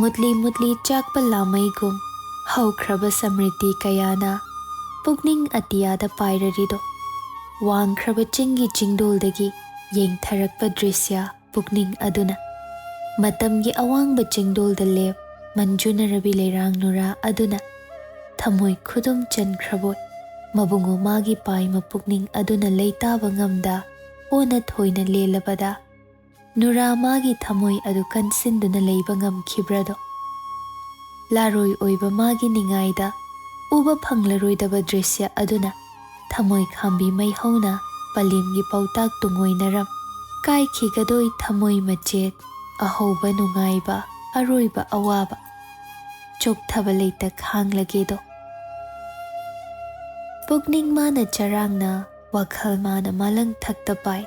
ꯃꯨꯠꯂꯤ ꯃꯨꯠꯂꯤ ꯆꯥꯛꯄ ꯂꯥꯃꯩꯒꯨꯝ ꯍꯧꯈ꯭ꯔꯕ ꯁꯃ꯭ꯔꯤꯇꯤ ꯀꯌꯥꯅ ꯄꯨꯛꯅꯤꯡ ꯑꯇꯤꯌꯥꯗ ꯄꯥꯏꯔꯔꯤꯗꯣ ꯋꯥꯡꯈ꯭ꯔꯕ ꯆꯤꯡꯒꯤ ꯆꯤꯡꯗꯣꯜꯗꯒꯤ ꯌꯦꯡꯊꯔꯛꯄ ꯗ꯭ꯔꯤꯁ꯭ꯌ ꯄꯨꯛꯅꯤꯡ ꯑꯗꯨꯅ ꯃꯇꯝꯒꯤ ꯑꯋꯥꯡꯕ ꯆꯤꯡꯗꯣꯜꯗ ꯂꯦꯞ ꯃꯟꯖꯨꯅꯔꯕꯤ ꯂꯩꯔꯥꯡ ꯅꯨꯔꯥ ꯑꯗꯨꯅ ꯊꯃꯣꯏ ꯈꯨꯗꯨꯝ ꯆꯟꯈ꯭ꯔꯕꯣꯏ ꯃꯕꯨꯡꯉꯣ ꯃꯥꯒꯤ ꯄꯥꯏꯃ ꯄꯨꯛꯅꯤꯡ ꯑꯗꯨꯅ ꯂꯩꯇꯥꯕ ꯉꯝꯗ ꯑꯣꯟꯅ ꯊꯣꯏꯅ ꯂꯦꯜꯂꯕꯗ ꯅꯨꯔꯥ ꯃꯥꯒꯤ ꯊꯃꯣꯏ ꯑꯗꯨ ꯀꯟꯁꯤꯟꯗꯨꯅ ꯂꯩꯕ ꯉꯝꯈꯤꯕ꯭ꯔꯗꯣ ꯂꯥꯔꯣꯏ ꯑꯣꯏꯕ ꯃꯥꯒꯤ ꯅꯤꯡꯉꯥꯏꯗ ꯎꯕ ꯐꯪꯂꯔꯣꯏꯗꯕ ꯗ꯭ꯔꯤꯁ꯭ꯌ ꯑꯗꯨꯅ ꯊꯃꯣꯏ ꯈꯥꯝꯕꯤ ꯃꯩꯍꯧꯅ ꯄꯂꯦꯝꯒꯤ ꯄꯥꯎꯇꯥꯛ ꯇꯨꯡꯑꯣꯏꯅꯔꯝ ꯀꯥꯏꯈꯤꯒꯗꯣꯏ ꯊꯃꯣꯏ ꯃꯆꯦꯠ ꯑꯍꯧꯕ ꯅꯨꯡꯉꯥꯏꯕ ꯑꯔꯣꯏꯕ ꯑꯋꯥꯕ ꯆꯣꯛꯊꯕ ꯂꯩꯇ ꯈꯥꯡꯂꯒꯦꯗꯣ ꯄꯨꯛꯅꯤꯡ ꯃꯥꯅ ꯆꯔꯥꯡꯅ ꯋꯥꯈꯜ ꯃꯥꯅ ꯃꯥꯂꯪ ꯊꯛꯇ ꯄꯥꯏ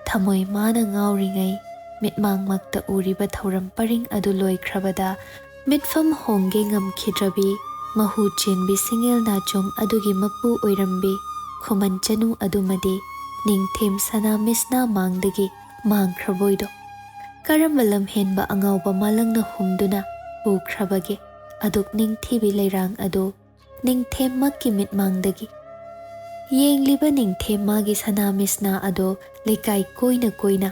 ꯊꯃꯣꯏ ꯃꯥꯅ ꯉꯥꯎꯔꯤꯉꯩ ꯃꯤꯠꯃꯥꯡꯃꯛꯇ ꯎꯔꯤꯕ ꯊꯧꯔꯝ ꯄꯔꯤꯡ ꯑꯗꯨ ꯂꯣꯏꯈ꯭ꯔꯕꯗ ꯃꯤꯠꯐꯝ ꯍꯣꯡꯒꯦ ꯉꯝꯈꯤꯗ꯭ꯔꯕꯤ ꯃꯍꯨ ꯆꯦꯟꯕꯤ ꯁꯤꯡꯉꯦꯜ ꯅꯥꯆꯣꯝ ꯑꯗꯨꯒꯤ ꯃꯄꯨ ꯑꯣꯏꯔꯝꯕꯤ ꯈꯨꯃꯟ ꯆꯅꯨ ꯑꯗꯨꯃꯗꯤ ꯅꯤꯡꯊꯦꯝ ꯁꯅꯥ ꯃꯤꯁꯅꯥ ꯃꯥꯡꯗꯒꯤ ꯃꯥꯡꯈ꯭ꯔꯕꯣꯏꯗꯣ ꯀꯔꯝꯕ ꯂꯝꯍꯦꯟꯕ ꯑꯉꯥꯎꯕ ꯃꯥꯂꯪꯅ ꯍꯨꯝꯗꯨꯅ ꯄꯨꯈ꯭ꯔꯕꯒꯦ ꯑꯗꯨꯛ ꯅꯤꯡꯊꯤꯕꯤ ꯂꯩꯔꯥꯡ ꯑꯗꯨ ꯅꯤꯡꯊꯦꯝꯃꯛꯀꯤ ꯃꯤꯠꯃꯥꯡꯗꯒꯤ ꯌꯦꯡꯂꯤꯕ ꯅꯤꯡꯊꯦꯝ ꯃꯥꯒꯤ ꯁꯅꯥ ꯃꯤꯁꯅꯥ ꯑꯗꯣ ꯂꯩꯀꯥꯏ ꯀꯣꯏꯅ ꯀꯣꯏꯅ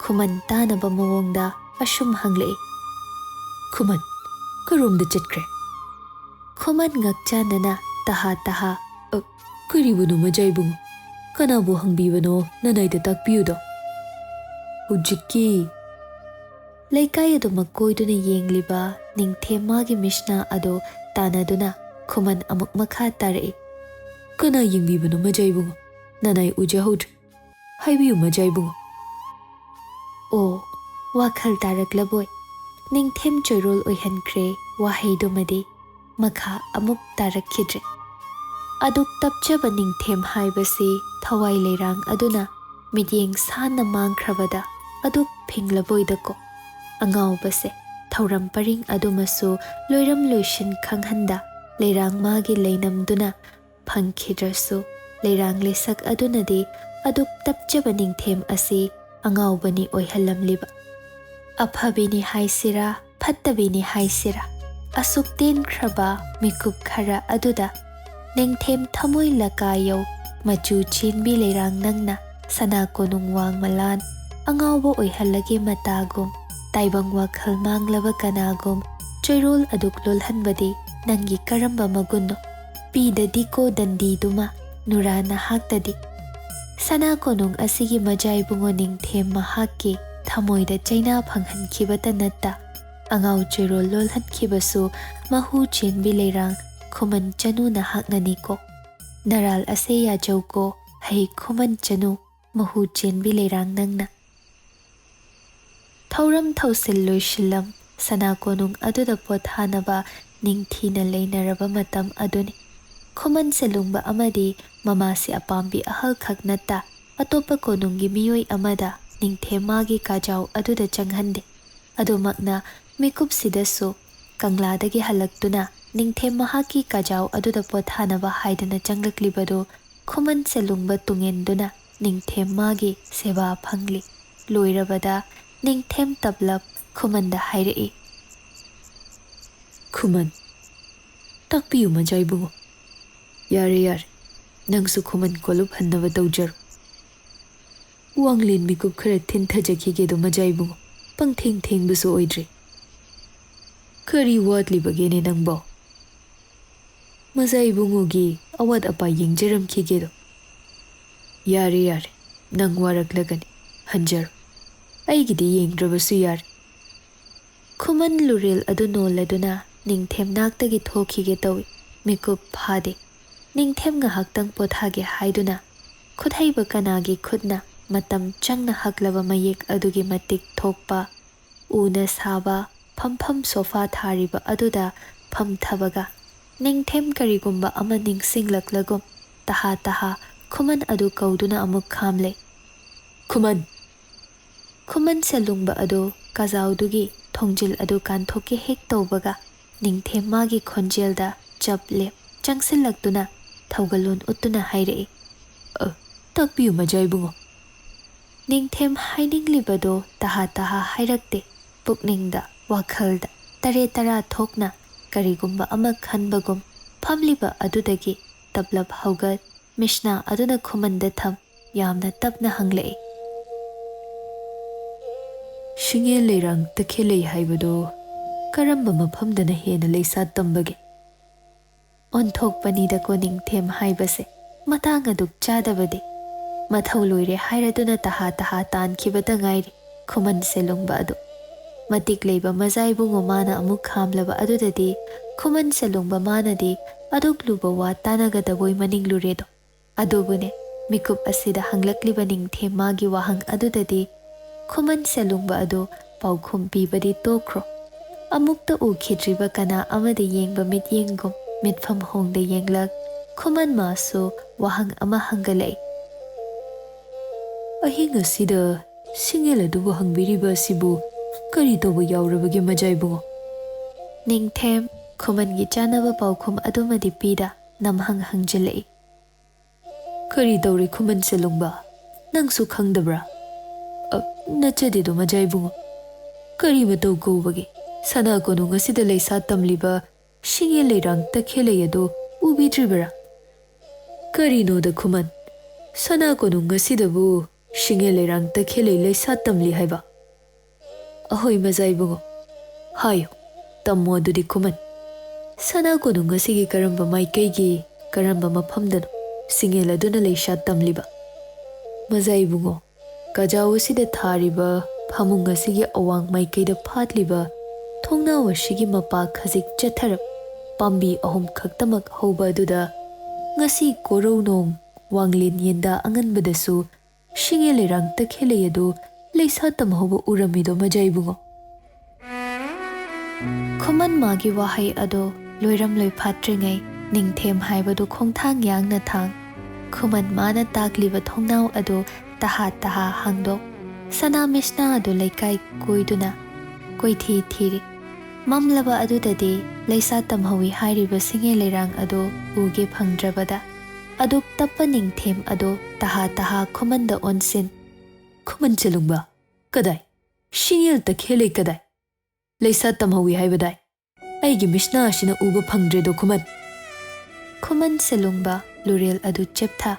ꯈꯨꯃꯟ ꯇꯥꯅꯕ ꯃꯑꯣꯡꯗ ꯑꯁꯨꯝ ꯍꯪꯂꯛꯏ, "ꯈꯨꯃꯟ, ꯀꯔꯣꯝꯗ ꯆꯠꯈ꯭ꯔꯦ?" ꯈꯨꯃꯟ ꯉꯛꯆꯥꯟꯅꯅ ꯇꯍꯥ ꯇꯍꯥ, "ꯀꯔꯤꯕꯨꯅꯣ ꯃꯖꯥꯏꯕꯨꯡꯉꯣ? ꯀꯅꯥꯕꯨ ꯍꯪꯕꯤꯕꯅꯣ ꯅꯅꯥꯏꯗ ꯇꯥꯛꯄꯤꯌꯨꯗꯣ?" "ꯍꯧꯖꯤꯛꯀꯤ..." ꯂꯩꯀꯥꯏ ꯑꯗꯨꯃꯛ ꯀꯣꯏꯗꯨꯅ ꯌꯦꯡꯂꯤꯕ ꯅꯤꯡꯊꯦꯝ ꯃꯥꯒꯤ ꯃꯤꯁꯅꯥ ꯑꯗꯣ ꯇꯥꯟꯅꯗꯨꯅ ꯈꯨꯃꯟ ꯑꯃꯨꯛ ꯃꯈꯥ ꯇꯥꯔꯛꯏ, "ꯀꯅꯥ ꯌꯦꯡꯕꯤꯕꯅꯣ ꯃꯖꯥꯏꯕꯨꯡꯉꯣ? ꯅꯅꯥꯏ ꯎꯖꯍꯧꯗ꯭ꯔꯦ, ꯍꯥꯏꯕꯤꯌꯨ ꯃꯖꯥꯏꯕꯨꯡꯉꯣ." ꯑꯣ, ꯋꯥꯈꯜ ꯇꯥꯔꯛꯂꯕꯣꯏ ꯅꯤꯡꯊꯦꯝ ꯆꯣꯏꯔꯣꯜ ꯑꯣꯏꯍꯟꯈ꯭ꯔꯦ ꯋꯥꯍꯩꯗꯨꯃꯗꯤ ꯃꯈꯥ ꯑꯃꯨꯛ ꯇꯥꯔꯛꯈꯤꯗ꯭ꯔꯦ꯫ ꯑꯗꯨꯛ ꯇꯞꯆꯕ ꯅꯤꯡꯊꯦꯝ ꯍꯥꯏꯕꯁꯤ ꯊꯋꯥꯏ ꯂꯩꯔꯥꯡ ꯑꯗꯨꯅ ꯃꯤꯠꯌꯦꯡ ꯁꯥꯟꯅ ꯃꯥꯡꯈ꯭ꯔꯕꯗ ꯑꯗꯨꯛ ꯐꯤꯡꯂꯕꯣꯏꯗꯀꯣ ꯑꯉꯥꯎꯕꯁꯦ ꯊꯧꯔꯝ ꯄꯔꯤꯡ ꯑꯗꯨꯃꯁꯨ ꯂꯣꯏꯔꯝ ꯂꯣꯏꯁꯤꯟ ꯈꯪꯍꯟꯗ ꯂꯩꯔꯥꯡ ꯃꯥꯒꯤ ꯂꯩꯅꯝꯗꯨꯅ ꯐꯪꯈꯤꯗ꯭ꯔꯁꯨ ꯂꯩꯔꯥꯡ ꯂꯩꯁꯛ ꯑꯗꯨꯅꯗꯤ ꯑꯗꯨꯛ ꯇꯞꯆꯕ ꯅꯤꯡꯊꯦꯝ ꯑꯁꯤ ꯑꯉꯥꯎꯕꯅꯤ ꯑꯣꯏꯍꯜꯂꯝꯂꯤꯕ꯫ ꯑꯐꯕꯤꯅꯤ ꯍꯥꯏꯁꯤꯔꯥ ꯐꯠꯇꯕꯤꯅꯤ ꯍꯥꯏꯁꯤꯔꯥ ꯑꯁꯨꯛ ꯇꯦꯟꯈ꯭ꯔꯕ ꯃꯤꯀꯨꯞ ꯈꯔ ꯑꯗꯨꯗ ꯅꯤꯡꯊꯦꯝ ꯊꯃꯣꯏ ꯂꯀꯥꯌꯧ ꯃꯆꯨ ꯆꯦꯟꯕꯤ ꯂꯩꯔꯥꯡ ꯅꯪꯅ ꯁꯅꯥ ꯀꯣꯅꯨꯡ ꯋꯥꯡꯃꯂꯥꯟ ꯑꯉꯥꯎꯕ ꯑꯣꯏꯍꯜꯂꯒꯦ ꯃꯇꯥꯒꯨꯝ ꯇꯥꯏꯕꯪ ꯋꯥꯈꯜ ꯃꯥꯡꯂꯕ ꯀꯅꯥꯒꯨꯝ ꯆꯣꯏꯔꯣꯜ ꯑꯗꯨꯛ ꯂꯣꯜꯍꯟꯕꯗꯤ ꯅꯪꯒꯤ ꯀꯔꯝꯕ ꯃꯒꯨꯟꯅꯣ? ꯄꯤꯗꯗꯤꯀꯣ ꯗꯟꯗꯤꯗꯨꯃ ꯅꯨꯔꯥ ꯅꯍꯥꯛꯇꯗꯤ꯫ ꯁꯅꯥ ꯀꯣꯅꯨꯡ ꯑꯁꯤꯒꯤ ꯃꯖꯥꯏꯕꯨꯡꯉꯣ ꯅꯤꯡꯊꯦꯝ ꯃꯍꯥꯛꯀꯤ ꯊꯃꯣꯏꯗ ꯆꯩꯅꯥ ꯐꯪꯍꯟꯈꯤꯕꯇ ꯅꯠꯇ ꯑꯉꯥꯎ ꯆꯣꯏꯔꯣꯜ ꯂꯣꯜꯍꯟꯈꯤꯕꯁꯨ ꯃꯍꯨ ꯆꯦꯟꯕꯤ ꯂꯩꯔꯥꯡ ꯈꯨꯃꯟ ꯆꯅꯨ ꯅꯍꯥꯛꯅꯅꯤꯀꯣ꯫ ꯅꯔꯥꯜ ꯑꯁꯦ ꯌꯥꯖꯧꯀꯣ ꯍꯩ ꯈꯨꯃꯟ ꯆꯅꯨ ꯃꯍꯨ ꯆꯦꯟꯕꯤ ꯂꯩꯔꯥꯡ ꯅꯪꯅ꯫ ꯊꯧꯔꯝ ꯊꯧꯁꯤꯜ ꯂꯣꯏꯁꯤꯜꯂꯝ ꯁꯅꯥ ꯀꯣꯅꯨꯡ ꯑꯗꯨꯗ ꯄꯣꯊꯥꯅꯕ ꯅꯤꯡꯊꯤꯅ ꯂꯩꯅꯔꯕ ꯃꯇꯝ ꯑꯗꯨꯅꯤ꯫ ꯈꯨꯃꯟ ꯁꯦꯂꯨꯡꯕ ꯑꯃꯗꯤ ꯃꯃꯥꯁꯤ ꯑꯄꯥꯝꯕꯤ ꯑꯍꯜꯈꯛ ꯅꯠꯇ ꯑꯇꯣꯞꯄ ꯀꯣꯅꯨꯡꯒꯤ ꯃꯤꯑꯣꯏ ꯑꯃꯗ ꯅꯤꯡꯊꯦꯝ ꯃꯥꯒꯤ ꯀꯥꯖꯥꯎ ꯑꯗꯨꯗ ꯆꯪꯍꯟꯗꯦ꯫ ꯑꯗꯨꯃꯛꯅ ꯃꯤꯀꯨꯞꯁꯤꯗꯁꯨ ꯀꯪꯂꯥꯗꯒꯤ ꯍꯜꯂꯛꯇꯨꯅ ꯅꯤꯡꯊꯦꯝ ꯃꯍꯥꯛꯀꯤ ꯀꯥꯖꯥꯎ ꯑꯗꯨꯗ ꯄꯣꯊꯥꯅꯕ ꯍꯥꯏꯗꯨꯅ ꯆꯪꯂꯛꯂꯤꯕꯗꯨ ꯈꯨꯃꯟ ꯁꯦꯂꯨꯡꯕ ꯇꯨꯡꯏꯟꯗꯨꯅ ꯅꯤꯡꯊꯦꯝ ꯃꯥꯒꯤ ꯁꯦꯕꯥ ꯐꯪꯂꯤ꯫ ꯂꯣꯏꯔꯕꯗ ꯅꯤꯡꯊꯦꯝ ꯇꯞꯂꯞ ꯈꯨꯃꯟꯗ ꯍꯥꯏꯔꯛꯏ, "ꯈꯨꯃꯟ, ꯇꯥꯛꯄꯤꯌꯨ ꯃꯖꯥꯏꯕꯨꯡꯉꯣ꯫ ꯌꯥꯔꯦ ꯌꯥꯔꯦ, ꯅꯪꯁꯨ ꯈꯨꯃꯟ ꯀꯣꯜꯂꯨꯞꯍꯟꯅꯕ ꯇꯧꯖꯔꯣ꯫ ꯋꯥꯡꯂꯦꯟ ꯃꯤꯀꯨꯞ ꯈꯔ ꯊꯤꯟꯊꯖꯈꯤꯒꯦꯗꯣ ꯃꯖꯥꯏꯕꯨꯡꯉꯣ, ꯄꯪꯊꯦꯡ ꯊꯦꯡꯕꯁꯨ ꯑꯣꯏꯗ꯭ꯔꯤ꯫ ꯀꯔꯤ ꯋꯥꯠꯂꯤꯕꯒꯦꯅꯦ ꯅꯪꯕꯣ? ꯃꯖꯥꯏꯕꯨꯡꯉꯣꯒꯤ ꯑꯋꯥꯠ ꯑꯄꯥ ꯌꯦꯡꯖꯔꯝꯈꯤꯒꯦꯗꯣ꯫ ꯌꯥꯔꯦ ꯌꯥꯔꯦ, ꯅꯪ ꯋꯥꯔꯛꯂꯒꯅꯤ, ꯍꯟꯖꯔꯣ, ꯑꯩꯒꯤꯗꯤ ꯌꯦꯡꯗ꯭ꯔꯕꯁꯨ ꯌꯥꯔꯦ." ꯈꯨꯃꯟ ꯂꯨꯔꯦꯜ ꯑꯗꯨ ꯅꯣꯜꯂꯗꯨꯅ ꯅꯤꯡꯊꯦꯝ ꯅꯥꯛꯇꯒꯤ ꯊꯣꯛꯈꯤꯒꯦ ꯇꯧꯏ, ꯃꯤꯀꯨꯞ ꯐꯥꯗꯦ꯫ ꯅꯤꯡꯊꯦꯝ ꯉꯥꯏꯍꯥꯛꯇꯪ ꯄꯣꯊꯥꯒꯦ ꯍꯥꯏꯗꯨꯅ ꯈꯨꯠꯍꯩꯕ ꯀꯅꯥꯒꯤ ꯈꯨꯠꯅ ꯃꯇꯝ ꯆꯪꯅ ꯍꯛꯂꯕ ꯃꯌꯦꯛ ꯑꯗꯨꯒꯤ ꯃꯇꯤꯛ ꯊꯣꯛꯄ ꯎꯅ ꯁꯥꯕ ꯐꯝꯐꯝ ꯁꯣꯐꯥ ꯊꯥꯔꯤꯕ ꯑꯗꯨꯗ ꯐꯝꯊꯕꯒ ꯅꯤꯡꯊꯦꯝ ꯀꯔꯤꯒꯨꯝꯕ ꯑꯃ ꯅꯤꯡꯁꯤꯡꯂꯛꯂꯒꯨꯝ ꯇꯍꯥ ꯇꯍꯥ ꯈꯨꯃꯟ ꯑꯗꯨ ꯀꯧꯗꯨꯅ ꯑꯃꯨꯛ ꯈꯥꯝꯂꯦ, "ꯈꯨꯃꯟ!" ꯈꯨꯃꯟ ꯁꯦꯂꯨꯡꯕ ꯑꯗꯨ ꯀꯥꯖꯥꯎꯗꯨꯒꯤ ꯊꯣꯡꯖꯤꯜ ꯑꯗꯨ ꯀꯥꯟꯊꯣꯛꯀꯦ ꯍꯦꯛ ꯇꯧꯕꯒ ꯅꯤꯡꯊꯦꯝ ꯃꯥꯒꯤ ꯈꯣꯟꯖꯦꯜꯗ ꯆꯞ ꯂꯦꯞ ꯆꯪꯁꯤꯜꯂꯛꯇꯨꯅ ꯊꯧꯒꯜꯂꯣꯟ ꯎꯠꯇꯨꯅ ꯍꯥꯏꯔꯛꯏ, "ꯇꯥꯛꯄꯤꯌꯨ ꯃꯖꯥꯏꯕꯨꯡꯉꯣ." ꯅꯤꯡꯊꯦꯝ ꯍꯥꯏꯅꯤꯡꯂꯤꯕꯗꯣ ꯇꯍꯥ ꯇꯍꯥ ꯍꯥꯏꯔꯛꯇꯦ, ꯄꯨꯛꯅꯤꯡꯗ ꯋꯥꯈꯜꯗ ꯇꯔꯦꯠ ꯇꯔꯥ ꯊꯣꯛꯅ ꯀꯔꯤꯒꯨꯝꯕ ꯑꯃ ꯈꯟꯕꯒꯨꯝ ꯐꯝꯂꯤꯕ ꯑꯗꯨꯗꯒꯤ ꯇꯞꯂꯞ ꯍꯧꯒꯠ ꯃꯤꯁꯅꯥ ꯑꯗꯨꯅ ꯈꯨꯃꯟꯗ ꯊꯝ ꯌꯥꯝꯅ ꯇꯞꯅ ꯍꯪꯂꯛꯏ ꯁꯤꯡꯉꯦꯜ ꯇꯈꯦꯜꯂꯩ ꯍꯥꯏꯕꯗꯣ ꯀꯔꯝꯕ ꯃꯐꯝꯗꯅ ꯍꯦꯟꯅ ꯂꯩꯁꯥ ꯇꯝꯕꯒꯦ ꯑꯣꯟꯊꯣꯛꯄꯅꯤꯗꯀꯣ ꯅꯤꯡꯊꯦꯝ ꯍꯥꯏꯕꯁꯦ ꯃꯇꯥꯡ ꯑꯗꯨꯛ ꯆꯥꯗꯕꯗꯤ ꯃꯊꯧ ꯂꯣꯏꯔꯦ ꯍꯥꯏꯔꯗꯨꯅ ꯇꯍꯥ ꯇꯍꯥ ꯇꯥꯟꯈꯤꯕꯗ ꯉꯥꯏꯔꯤ ꯈꯨꯃꯟ ꯁꯦꯂꯨꯡꯕ ꯑꯗꯨ ꯃꯇꯤꯛ ꯂꯩꯕ ꯃꯖꯥꯏꯕꯨꯡꯉꯣ ꯃꯥꯅ ꯑꯃꯨꯛ ꯈꯥꯝꯂꯕ ꯑꯗꯨꯗꯗꯤ ꯈꯨꯃꯟ ꯁꯦꯂꯨꯡꯕ ꯃꯥꯅꯗꯤ ꯑꯗꯨꯛ ꯂꯨꯕ ꯋꯥ ꯇꯥꯟꯅꯒꯗꯕꯣꯏ ꯃꯅꯤꯡꯂꯨꯔꯦꯗꯣ ꯑꯗꯨꯕꯨꯅꯦ ꯃꯤꯀꯨꯞ ꯑꯁꯤꯗ ꯍꯪꯂꯛꯂꯤꯕ ꯅꯤꯡꯊꯦꯝ ꯃꯥꯒꯤ ꯋꯥꯍꯪ ꯑꯗꯨꯗꯗꯤ ꯈꯨꯃꯟ ꯁꯦꯂꯨꯡꯕ ꯑꯗꯨ ꯄꯥꯎꯈꯨꯝ ꯄꯤꯕꯗꯤ ꯇꯣꯛꯈ꯭ꯔꯣ ꯑꯃꯨꯛꯇ ꯎꯈꯤꯗ꯭ꯔꯤꯕ ꯀꯅꯥ ꯑꯃꯗ ꯌꯦꯡꯕ ꯃꯤꯠꯌꯦꯡꯒꯨꯝ ꯃꯤꯠꯐꯝ ꯍꯣꯡꯗ ꯌꯦꯡꯂꯛ ꯈꯨꯃꯟ ꯃꯥꯁꯨ ꯋꯥꯍꯪ ꯑꯃ ꯍꯪꯒꯠꯂꯛꯏ ꯑꯍꯤꯡ ꯑꯁꯤꯗ ꯁꯤꯡꯉꯦꯜ ꯑꯗꯨꯕꯨ ꯍꯪꯕꯤꯔꯤꯕ ꯑꯁꯤꯕꯨ ꯀꯔꯤ ꯇꯧꯕ ꯌꯥꯎꯔꯕꯒꯦ ꯃꯖꯥꯏꯕꯨꯡꯉꯣ ꯅꯤꯡꯊꯦꯝ ꯈꯨꯃꯟꯒꯤ ꯆꯥꯅꯕ ꯄꯥꯎꯈꯨꯝ ꯑꯗꯨꯃꯗꯤ ꯄꯤꯗ ꯅꯝꯍꯪ ꯍꯪꯖꯤꯜꯂꯛꯏ ꯀꯔꯤ ꯇꯧꯔꯦ ꯈꯨꯃꯟ ꯁꯦꯂꯨꯡꯕ ꯅꯪꯁꯨ ꯈꯪꯗꯕ꯭ꯔꯥ ꯅꯠꯆꯗꯦꯗꯣ ꯃꯖꯥꯏꯕꯨꯡꯉꯣ ꯀꯔꯤ ꯃꯇꯧ ꯀꯧꯕꯒꯦ ꯁꯅꯥ ꯀꯣꯅꯨꯡ ꯑꯁꯤꯗ ꯂꯩꯁꯥ ꯇꯝꯂꯤꯕ ꯁꯤꯡꯉꯦꯜ ꯇꯈꯦꯜꯂꯩ ꯑꯗꯨ ꯎꯕꯤꯗ꯭ꯔꯤꯕꯔꯥ ꯀꯔꯤꯅꯣꯗ ꯈꯨꯃꯟ ꯁꯅꯥ ꯀꯣꯅꯨꯡ ꯑꯁꯤꯗꯕꯨ ꯁꯤꯡꯉꯦꯜ ꯇꯈꯦꯜꯂꯩ ꯂꯩꯁꯥ ꯇꯝꯂꯤ ꯍꯥꯏꯕ ꯑꯍꯣꯏ ꯃꯖꯥꯏꯕꯨꯡꯉꯣ ꯍꯥꯏꯌꯨ ꯇꯝꯃꯣ ꯑꯗꯨꯗꯤ ꯈꯨꯃꯟ ꯁꯅꯥ ꯀꯣꯅꯨꯡ ꯑꯁꯤꯒꯤ ꯀꯔꯝꯕ ꯃꯥꯏꯀꯩꯒꯤ ꯀꯔꯝꯕ ꯃꯐꯝꯗꯅꯣ ꯁꯤꯡꯉꯦꯜ ꯑꯗꯨꯅ ꯂꯩꯁꯥ ꯇꯝꯂꯤꯕ ꯃꯖꯥꯏꯕꯨꯡꯉꯣ ꯀꯖꯥꯎ ꯑꯁꯤꯗ ꯊꯥꯔꯤꯕ ꯐꯃꯨꯡ ꯑꯁꯤꯒꯤ ꯑꯋꯥꯡ ꯃꯥꯏꯀꯩꯗ ꯐꯥꯠꯂꯤꯕ ꯊꯣꯡꯅꯥꯎ ꯑꯁꯤꯒꯤ ꯃꯄꯥ ꯈꯖꯤꯛ ꯆꯠꯊꯔꯞ ꯄꯥꯝꯕꯤ 3 ꯈꯛꯇꯃꯛ ꯍꯧꯕ ꯑꯗꯨꯗ ꯉꯁꯤ ꯀꯣꯔꯧꯅꯣꯡ ꯋꯥꯡꯂꯦꯟ ꯌꯦꯟꯗꯥ ꯑꯉꯟꯕꯗꯁꯨ ꯁꯤꯡꯉꯦꯜ ꯇꯈꯦꯜꯂꯩ ꯑꯗꯨ ꯂꯩꯁꯥ ꯇꯝꯍꯧꯕ ꯎꯔꯝꯃꯤꯗꯣ ꯃꯖꯥꯏꯕꯨꯡꯉꯣ ꯈꯨꯃꯟ ꯃꯥꯒꯤ ꯋꯥꯍꯩ ꯑꯗꯣ ꯂꯣꯏꯔꯝꯂꯣꯏ ꯐꯥꯠꯇ꯭ꯔꯤꯉꯩ ꯅꯤꯡꯊꯦꯝ ꯍꯥꯏꯕꯗꯨ ꯈꯣꯡꯊꯥꯡ ꯌꯥꯡꯅ ꯊꯥꯡ ꯈꯨꯃꯟ ꯃꯥꯅ ꯇꯥꯛꯂꯤꯕ ꯊꯣꯡꯅꯥꯎ ꯑꯗꯨ ꯇꯍꯥ ꯇꯍꯥ ꯍꯥꯡꯗꯣꯛ ꯁꯅꯥ ꯃꯤꯁꯅꯥ ꯑꯗꯨ ꯂꯩꯀꯥꯏ ꯀꯣꯏꯗꯨꯅ ꯀꯣꯏꯊꯤ ꯊꯤꯔꯤ ꯃꯝꯂꯕ ꯑꯗꯨꯗꯗꯤ ꯂꯩꯁꯥ ꯇꯝꯍꯧꯏ ꯍꯥꯏꯔꯤꯕ ꯁꯤꯡꯉꯦꯜ ꯑꯗꯨ ꯎꯒꯦ ꯐꯪꯗ꯭ꯔꯕꯗ ꯑꯗꯨꯛ ꯇꯞꯄ ꯅꯤꯡꯊꯦꯝ ꯑꯗꯣ ꯇꯍꯥ ꯇꯍꯥ ꯈꯨꯃꯟꯗ ꯑꯣꯟꯁꯤꯟ ꯈꯨꯃꯟ ꯁꯦꯂꯨꯡꯕ ꯀꯗꯥꯏ ꯁꯤꯡꯉꯦꯜ ꯇꯈꯦꯜꯂꯩ ꯀꯗꯥꯏ ꯂꯩꯁꯥ ꯇꯝꯍꯧꯏ ꯍꯥꯏꯕꯗꯥꯏ ꯑꯩꯒꯤ ꯃꯤꯁꯅꯥ ꯑꯁꯤꯅ ꯎꯕ ꯐꯪꯗ꯭ꯔꯦꯗꯣ ꯈꯨꯃꯟ ꯈꯨꯃꯟ ꯁꯦꯂꯨꯡꯕ ꯂꯨꯔꯦꯜ ꯑꯗꯨ ꯆꯦꯞꯊ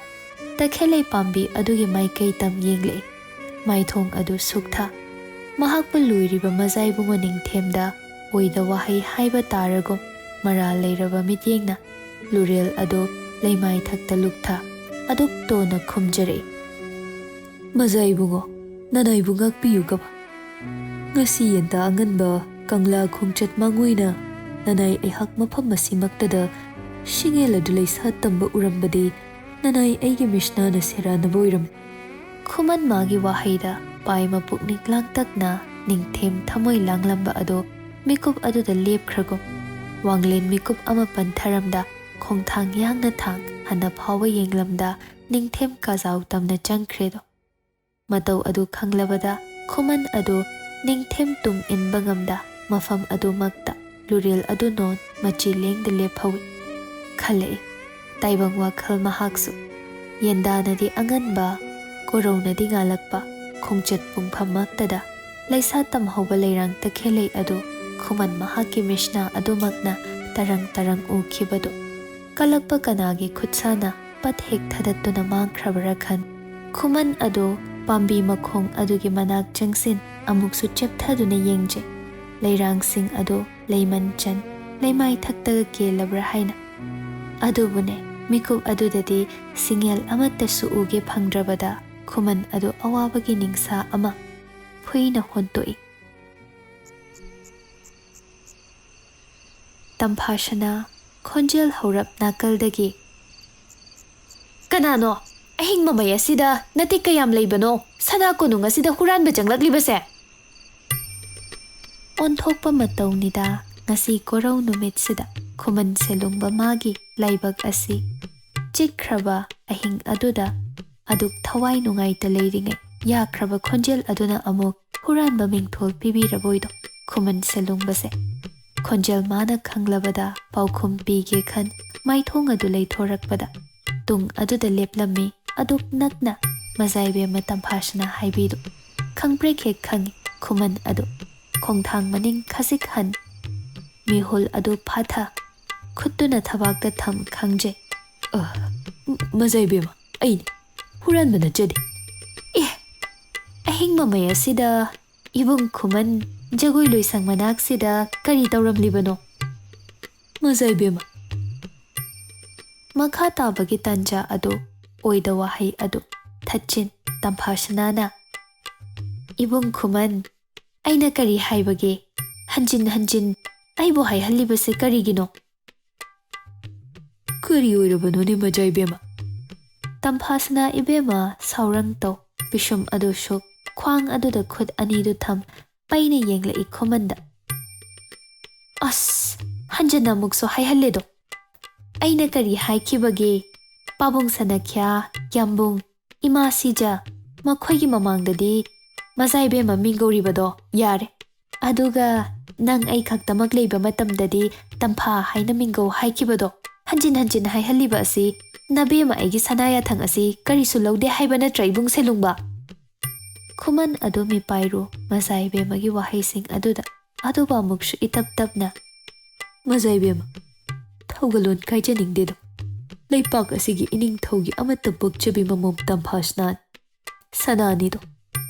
ꯇꯈꯦꯜꯂꯩ ꯄꯥꯝꯕꯤ ꯑꯗꯨꯒꯤ ꯃꯥꯏꯀꯩ ꯇꯝ ꯌꯦꯡꯂꯛꯏ ꯃꯥꯏꯊꯣꯡ ꯑꯗꯨ ꯁꯨꯛꯊ ꯃꯍꯥꯛꯄꯨ ꯂꯣꯏꯔꯤꯕ ꯃꯖꯥꯏꯕꯨꯡꯉꯣ ꯅꯤꯡꯊꯦꯝꯗ ꯑꯣꯏꯗ ꯋꯥꯍꯩ ꯍꯥꯏꯕ ꯇꯥꯔꯒꯨꯝ ꯃꯔꯥꯜ ꯂꯩꯔꯕ ꯃꯤꯠꯌꯦꯡꯅ ꯂꯨꯔꯦꯜ ꯑꯗꯨ ꯂꯩꯃꯥꯏ ꯊꯛꯇ ꯂꯨꯛꯊ ꯑꯗꯨꯛ ꯇꯣꯟꯅ ꯈꯨꯝꯖꯔꯛꯏ ꯃꯖꯥꯏꯕꯨꯡꯉꯣ ꯅꯅꯥꯏꯕꯨ ꯉꯥꯛꯄꯤꯌꯨꯒꯕ ꯉꯁꯤ ꯌꯦꯟꯇꯥ ꯑꯉꯟꯕ ꯀꯪꯂꯥ ꯈꯣꯡꯆꯠ ꯃꯥꯡꯑꯣꯏꯅ ꯅꯅꯥꯏ ꯑꯩꯍꯥꯛ ꯃꯐꯝ ꯑꯁꯤꯃꯛꯇꯗ ꯁꯤꯡꯉꯦꯜ ꯑꯗꯨ ꯂꯩꯁꯥ ꯇꯝꯕ ꯎꯔꯝꯕꯗꯤ ꯅꯅꯥꯏ ꯑꯩꯒꯤ ꯃꯤꯁꯅꯥꯅ ꯁꯦꯔꯥꯟꯅꯕ ꯑꯣꯏꯔꯝꯃꯤ ꯈꯨꯃꯟ ꯃꯥꯒꯤ ꯋꯥꯍꯩꯗ ꯄꯥꯏꯃ ꯄꯨꯛꯅꯤꯡ ꯂꯥꯡꯇꯛꯅ ꯅꯤꯡꯊꯦꯝ ꯊꯃꯣꯏ ꯂꯥꯡꯂꯝꯕ ꯑꯗꯣ ꯃꯤꯀꯨꯞ ꯑꯗꯨꯗ ꯂꯦꯞꯈ꯭ꯔꯒꯨꯝ ꯋꯥꯡꯂꯦꯟ ꯃꯤꯀꯨꯞ ꯑꯃ ꯄꯟꯊꯔꯝꯗ ꯈꯣꯡꯊꯥꯡ ꯌꯥꯡꯅ ꯊꯥꯡ ꯍꯟꯅ ꯐꯥꯎꯕ ꯌꯦꯡꯂꯝꯗ ꯅꯤꯡꯊꯦꯝ ꯀꯖꯥꯎ ꯇꯝꯅ ꯆꯪꯈ꯭ꯔꯦꯗꯣ ꯃꯇꯧ ꯑꯗꯨ ꯈꯪꯂꯕꯗ ꯈꯨꯃꯟ ꯑꯗꯨ ꯅꯤꯡꯊꯦꯝ ꯇꯨꯡ ꯏꯟꯕ ꯉꯝꯗ ꯃꯐꯝ ꯑꯗꯨꯃꯛꯇ ꯂꯨꯔꯦꯜ ꯑꯗꯨ ꯅꯣꯟ ꯃꯆꯤ ꯂꯦꯡꯗ ꯂꯦꯞꯍꯧꯏ ꯈꯜꯂꯛꯏ ꯇꯥꯏꯕꯪ ꯋꯥꯈꯜ ꯃꯍꯥꯛꯁꯨ ꯌꯦꯟꯗꯥꯅꯗꯤ ꯑꯉꯟꯕ ꯀꯣꯔꯧꯅꯗꯤ ꯉꯥꯜꯂꯛꯄ ꯈꯣꯡꯆꯠ ꯄꯨꯡꯐꯝꯃꯛꯇꯗ ꯂꯩꯁꯥ ꯇꯝꯍꯧꯕ ꯇꯈꯦꯜꯂꯩ ꯑꯗꯨ ꯈꯨꯃꯟ ꯃꯍꯥꯛꯀꯤ ꯃꯤꯁꯅꯥ ꯑꯗꯨꯃꯛꯅ ꯇꯔꯪ ꯇꯔꯪ ꯎꯈꯤꯕꯗꯨ ꯀꯜꯂꯛꯄ ꯀꯅꯥꯒꯤ ꯈꯨꯠꯁꯥꯅ ꯄꯠ ꯍꯦꯛ ꯊꯗꯠꯇꯨꯅ ꯃꯥꯡꯈ꯭ꯔꯕꯔꯥ ꯈꯟ ꯈꯨꯃꯟ ꯑꯗꯨ ꯄꯥꯝꯕꯤ ꯃꯈꯣꯡ ꯑꯗꯨꯒꯤ ꯃꯅꯥꯛ ꯆꯪꯁꯤꯟ ꯑꯃꯨꯛꯁꯨ ꯆꯦꯞꯊꯗꯨꯅ ꯌꯦꯡꯖꯩ ꯂꯩꯔꯥꯡꯁꯤꯡ ꯑꯗꯨ ꯂꯩꯃꯟ ꯆꯟ ꯂꯩꯃꯥꯏ ꯊꯛꯇꯒ ꯀꯦꯜꯂꯕ꯭ꯔꯥ ꯍꯥꯏꯅ ꯑꯗꯨꯕꯨꯅꯦ ꯃꯤꯀꯨꯞ ꯑꯗꯨꯗꯗꯤ ꯁꯤꯡꯉꯦꯜ ꯑꯃꯠꯇꯁꯨ ꯎꯒꯦ ꯐꯪꯗ꯭ꯔꯕꯗ ꯈꯨꯃꯟ ꯑꯗꯨ ꯑꯋꯥꯕꯒꯤ ꯅꯤꯡꯁꯥ ꯑꯃ ꯐꯨꯏꯅ ꯍꯣꯟꯇꯣꯛꯏ ꯇꯝꯐꯥꯁꯅꯥ ꯈꯣꯟꯖꯦꯜ ꯍꯧꯔꯞ ꯅꯥꯀꯜꯗꯒꯤ ꯀꯅꯥꯅꯣ ꯑꯍꯤꯡ ꯃꯃꯩ ꯑꯁꯤꯗ ꯅꯇꯤꯛ ꯀꯌꯥꯝ ꯂꯩꯕꯅꯣ ꯁꯅꯥ ꯀꯣꯅꯨꯡ ꯑꯁꯤꯗ ꯍꯨꯔꯥꯟꯕ ꯆꯪꯂꯛꯂꯤꯕꯁꯦ ꯑꯣꯟꯊꯣꯛꯄ ꯃꯇꯧꯅꯤꯗ ꯉꯁꯤ ꯀꯣꯔꯧ ꯅꯨꯃꯤꯠꯁꯤꯗ ꯈꯨꯃꯟ ꯁꯦꯂꯨꯡꯕ ꯃꯥꯒꯤ ꯂꯥꯏꯕꯛ ꯑꯁꯤ ꯆꯤꯛꯈ꯭ꯔꯕ ꯑꯍꯤꯡ ꯑꯗꯨꯗ ꯑꯗꯨꯛ ꯊꯋꯥꯏ ꯅꯨꯡꯉꯥꯏꯇ ꯂꯩꯔꯤꯉꯩ ꯌꯥꯈ꯭ꯔꯕ ꯈꯣꯟꯖꯦꯜ ꯑꯗꯨꯅ ꯑꯃꯨꯛ ꯍꯨꯔꯥꯟꯕ ꯃꯤꯡꯊꯣꯜ ꯄꯤꯕꯤꯔꯕꯣꯏꯗꯣ ꯈꯨꯃꯟ ꯁꯦꯂꯨꯡꯕꯁꯦ ꯈꯣꯟꯖꯦꯜ ꯃꯥꯅ ꯈꯪꯂꯕꯗ ꯄꯥꯎꯈꯨꯝ ꯄꯤꯒꯦ ꯈꯟ ꯃꯥꯏꯊꯣꯡ ꯑꯗꯨ ꯂꯩꯊꯣꯔꯛꯄꯗ ꯇꯨꯡ ꯑꯗꯨꯗ ꯂꯦꯞꯂꯝꯃꯤ ꯑꯗꯨꯛ ꯅꯛꯅ ꯃꯖꯥꯏꯕꯦꯝꯃ ꯇꯝꯐꯥꯁꯅꯥ ꯍꯥꯏꯕꯤꯗꯨ ꯈꯪꯄ꯭ꯔꯦꯛ ꯍꯦꯛ ꯈꯪꯏ ꯈꯨꯃꯟ ꯑꯗꯨ ꯈꯣꯡꯊꯥꯡ ꯃꯅꯤꯡ ꯈꯖꯤꯛ ꯍꯟ ꯃꯤꯍꯨꯜ ꯑꯗꯨ ꯐꯥꯊ ꯈꯨꯠꯇꯨꯅ ꯊꯕꯥꯛꯇ ꯊꯝ ꯈꯪꯖꯩ꯫ ꯃꯖꯥꯏꯕꯦꯝꯃ, ꯑꯩꯅꯤ, ꯍꯨꯔꯥꯟꯕ ꯅꯠꯆꯗꯦ꯫ ꯑꯍꯤꯡ ꯃꯃꯩ ꯑꯁꯤꯗ ꯏꯕꯨꯡ ꯈꯨꯃꯟ ꯖꯒꯣꯏ ꯂꯣꯏꯁꯪ ꯃꯅꯥꯛꯁꯤꯗ ꯀꯔꯤ ꯇꯧꯔꯝꯂꯤꯕꯅꯣ? ꯃꯖꯥꯏꯕꯦꯝꯃ, ꯃꯈꯥ ꯇꯥꯕꯒꯤ ꯇꯥꯟꯖꯥ ꯑꯗꯨ ꯑꯣꯏꯗ ꯋꯥꯍꯩ ꯑꯗꯨ ꯊꯠꯆꯤꯟ ꯇꯝꯐꯥꯁꯅꯥꯅ ꯏꯕꯨꯡ ꯈꯨꯃꯟ, ꯑꯩꯅ ꯀꯔꯤ ꯍꯥꯏꯕꯒꯦ? ꯍꯟꯖꯤꯟ ꯍꯟꯖꯤꯟ ꯑꯩꯕꯨ ꯍꯥꯏꯍꯜꯂꯤꯕꯁꯤ ꯀꯔꯤꯒꯤꯅꯣ? ꯀꯔꯤ ꯑꯣꯏꯔꯕꯅꯣꯅꯦ ꯃꯖꯥꯏꯕꯦꯝꯃ? ꯇꯝꯐꯥꯁꯅꯥ ꯏꯕꯦꯝꯃ ꯁꯥꯎꯔꯪ ꯇꯧ ꯄꯤꯁꯨꯝ ꯑꯗꯨ ꯁꯨꯛ ꯈ꯭ꯋꯥꯡ ꯑꯗꯨꯗ ꯈꯨꯠ ꯑꯅꯤꯗꯨ ꯊꯝ ꯄꯩꯅ ꯌꯦꯡꯂꯛꯏ ꯈꯨꯃꯟꯗ꯫ ꯑꯁ, ꯍꯟꯖꯟꯅ ꯑꯃꯨꯛꯁꯨ ꯍꯥꯏꯍꯜꯂꯦꯗꯣ꯫ ꯑꯩꯅ ꯀꯔꯤ ꯍꯥꯏꯈꯤꯕꯒꯦ? ꯄꯥꯕꯨꯡ ꯁꯅꯈ꯭ꯌꯥ, ꯌꯥꯝꯕꯨꯡ, ꯏꯃꯥ ꯁꯤꯖ ꯃꯈꯣꯏꯒꯤ ꯃꯃꯥꯡꯗꯗꯤ ꯃꯖꯥꯏꯕꯦꯝꯃ ꯃꯤꯡꯒꯧꯔꯤꯕꯗꯣ ꯌꯥꯔꯦ꯫ ꯑꯗꯨꯒ ꯅꯪ ꯑꯩ ꯈꯛꯇꯃꯛ ꯂꯩꯕ ꯃꯇꯝꯗꯗꯤ ꯇꯝꯐꯥ ꯍꯥꯏꯅ ꯃꯤꯡꯒꯧ ꯍꯥꯏꯈꯤꯕꯗꯣ ꯍꯟꯖꯤꯟ ꯍꯟꯖꯤꯟ ꯍꯥꯏꯍꯜꯂꯤꯕ ꯑꯁꯤ ꯅꯕꯦꯝꯃ ꯑꯩꯒꯤ ꯁꯅꯥꯌꯥꯊꯪ ꯑꯁꯤ ꯀꯔꯤꯁꯨ ꯂꯧꯗꯦ ꯍꯥꯏꯕ ꯅꯠꯇ꯭ꯔ ꯏꯕꯨꯡ ꯁꯦꯂꯨꯡꯕ? ꯈꯨꯃꯟ ꯑꯗꯨ ꯃꯤꯄꯥꯏꯔꯨ ꯃꯖꯥꯏꯕꯦꯝꯃꯒꯤ ꯋꯥꯍꯩꯁꯤꯡ ꯑꯗꯨꯗ ꯑꯗꯨꯕꯨ ꯑꯃꯨꯛꯁꯨ ꯏꯇꯞ ꯇꯞꯅ ꯃꯖꯥꯏꯕꯦꯝꯃ, ꯊꯧꯒꯜꯂꯣꯟ ꯀꯥꯏꯖꯅꯤꯡꯗꯦꯗꯣ꯫ ꯂꯩꯄꯥꯛ ꯑꯁꯤꯒꯤ ꯏꯅꯤꯡꯊꯧꯒꯤ ꯑꯃꯠꯇ ꯄꯣꯛꯆꯕꯤ ꯃꯃꯣꯝ ꯇꯝꯐꯥꯁꯅꯥ ꯁꯅꯥꯅꯤꯗꯣ꯫